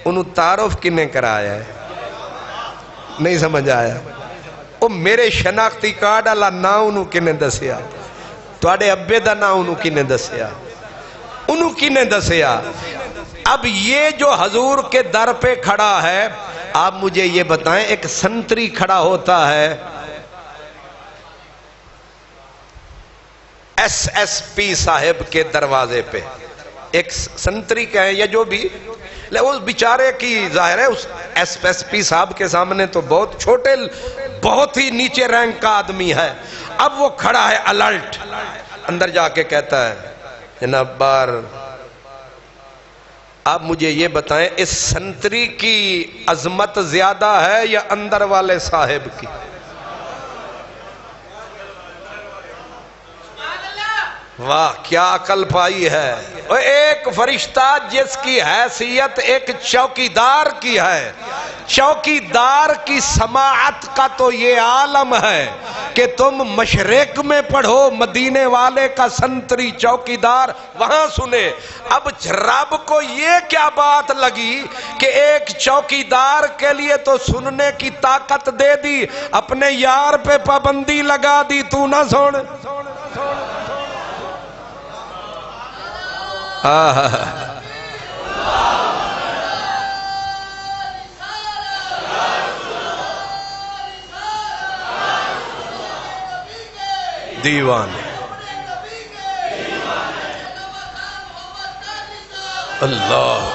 انہوں تعارف کنے کرایا ہے؟ نہیں سمجھ آیا؟ او میرے شناختی کارڈ والا نا انہوں کنے دسیا؟ تواڈے ابے دا نا انہوں کنے دسیا؟ انہوں کنے دسیا؟ اب یہ جو حضور کے در پہ کھڑا ہے، آپ مجھے یہ بتائیں، ایک سنتری کھڑا ہوتا ہے ایس ایس پی صاحب کے دروازے پہ، ایک سنتری کہیں یا جو بھی، اس بیچارے کی ظاہر ہے اس ایس پی صاحب کے سامنے تو بہت چھوٹے، بہت ہی نیچے رینک کا آدمی ہے۔ اب وہ کھڑا ہے الرٹ، اندر جا کے کہتا ہے جناب بار، آپ مجھے یہ بتائیں اس سنتری کی عظمت زیادہ ہے یا اندر والے صاحب کی؟ واہ کیا عقل پائی ہے! ایک فرشتہ جس کی حیثیت ایک چوکیدار کی ہے، چوکیدار کی سماعت کا تو یہ عالم ہے کہ تم مشرق میں پڑھو، مدینے والے کا سنتری چوکیدار وہاں سنے۔ اب رب کو یہ کیا بات لگی کہ ایک چوکیدار کے لیے تو سننے کی طاقت دے دی، اپنے یار پہ پابندی لگا دی، تو نہ سن۔ دیوان اللہ،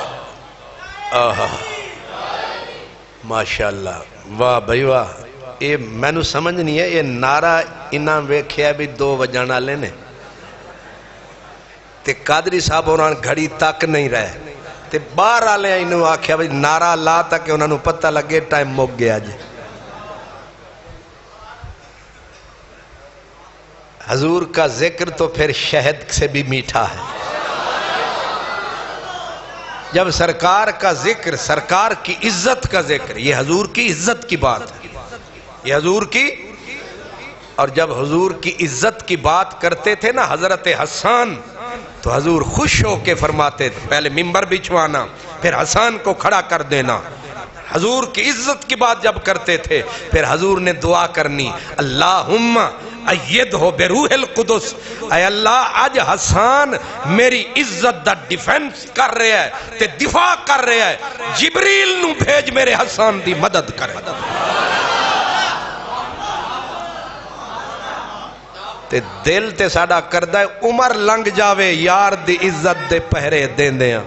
ماشاءاللہ، واہ بھائی واہ۔ یہ میں نو سمجھ نہیں ہے، یہ نعرہ انہاں ویکھیا بھی 2 وجن والے نے تے قادری صاحب انہاں گھڑی تک نہیں رہے تے باہر والے انہوں آکھیا بھی نعرہ لا تک انہاں نو پتہ لگے ٹائم مک گیا جی۔ حضور کا ذکر تو پھر شہد سے بھی میٹھا ہے۔ جب سرکار کا ذکر، سرکار کی عزت کا ذکر، یہ حضور کی عزت کی بات ہے، یہ حضور کی، اور جب حضور کی عزت کی بات کرتے تھے نا حضرت حسان، تو حضور خوش ہو کے فرماتے تھے، پہلے منبر بچھوانا، پھر حسان کو کھڑا کر دینا۔ حضور کی عزت کی بات جب کرتے تھے پھر حضور نے دعا کرنی، اللہم ایدہ بروح القدس، اے اللہ آج حسان میری عزت دا ڈیفنس کر رہے ہے تے دفاع کر رہے ہے، جبریل نو بھیج میرے حسان دی مدد کرے۔ تے دل تے ساڑا کردہ ہے عمر لنگ جاوے یار دی عزت دے پہرے دین دیاں۔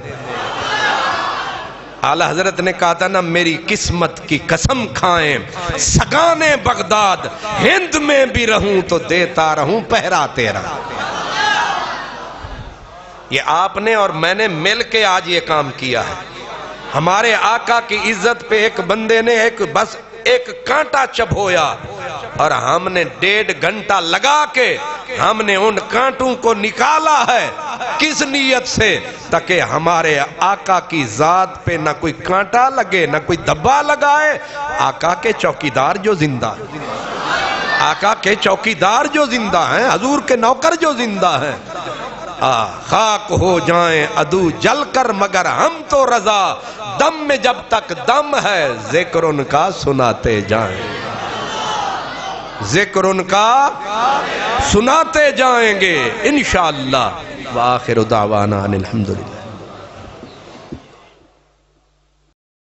اعلیٰ حضرت نے کہا تھا نا میری قسمت کی قسم کھائیں، سگانے بغداد ہند میں بھی رہوں تو دیتا رہوں پہرا تیرا۔ یہ آپ نے اور میں نے مل کے آج یہ کام کیا ہے۔ ہمارے آقا کی عزت پہ ایک بندے نے بس ایک کانٹا چبھویا اور ہم نے 1.5 گھنٹہ لگا کے ہم نے ان کانٹوں کو نکالا ہے کس نیت سے؟ تاکہ ہمارے آقا کی ذات پہ نہ کوئی کانٹا لگے نہ کوئی دبا لگائے. آقا کے چوکیدار جو زندہ ہیں، آقا کے چوکیدار جو زندہ ہیں، حضور کے نوکر جو زندہ ہیں، خاک ہو جائیں عدو جل کر مگر ہم تو رضا، دم میں جب تک دم ہے ذکر ان کا سناتے جائیں، ذکر ان کا سناتے جائیں گے انشاءاللہ. وآخر دعوانا الحمدللہ.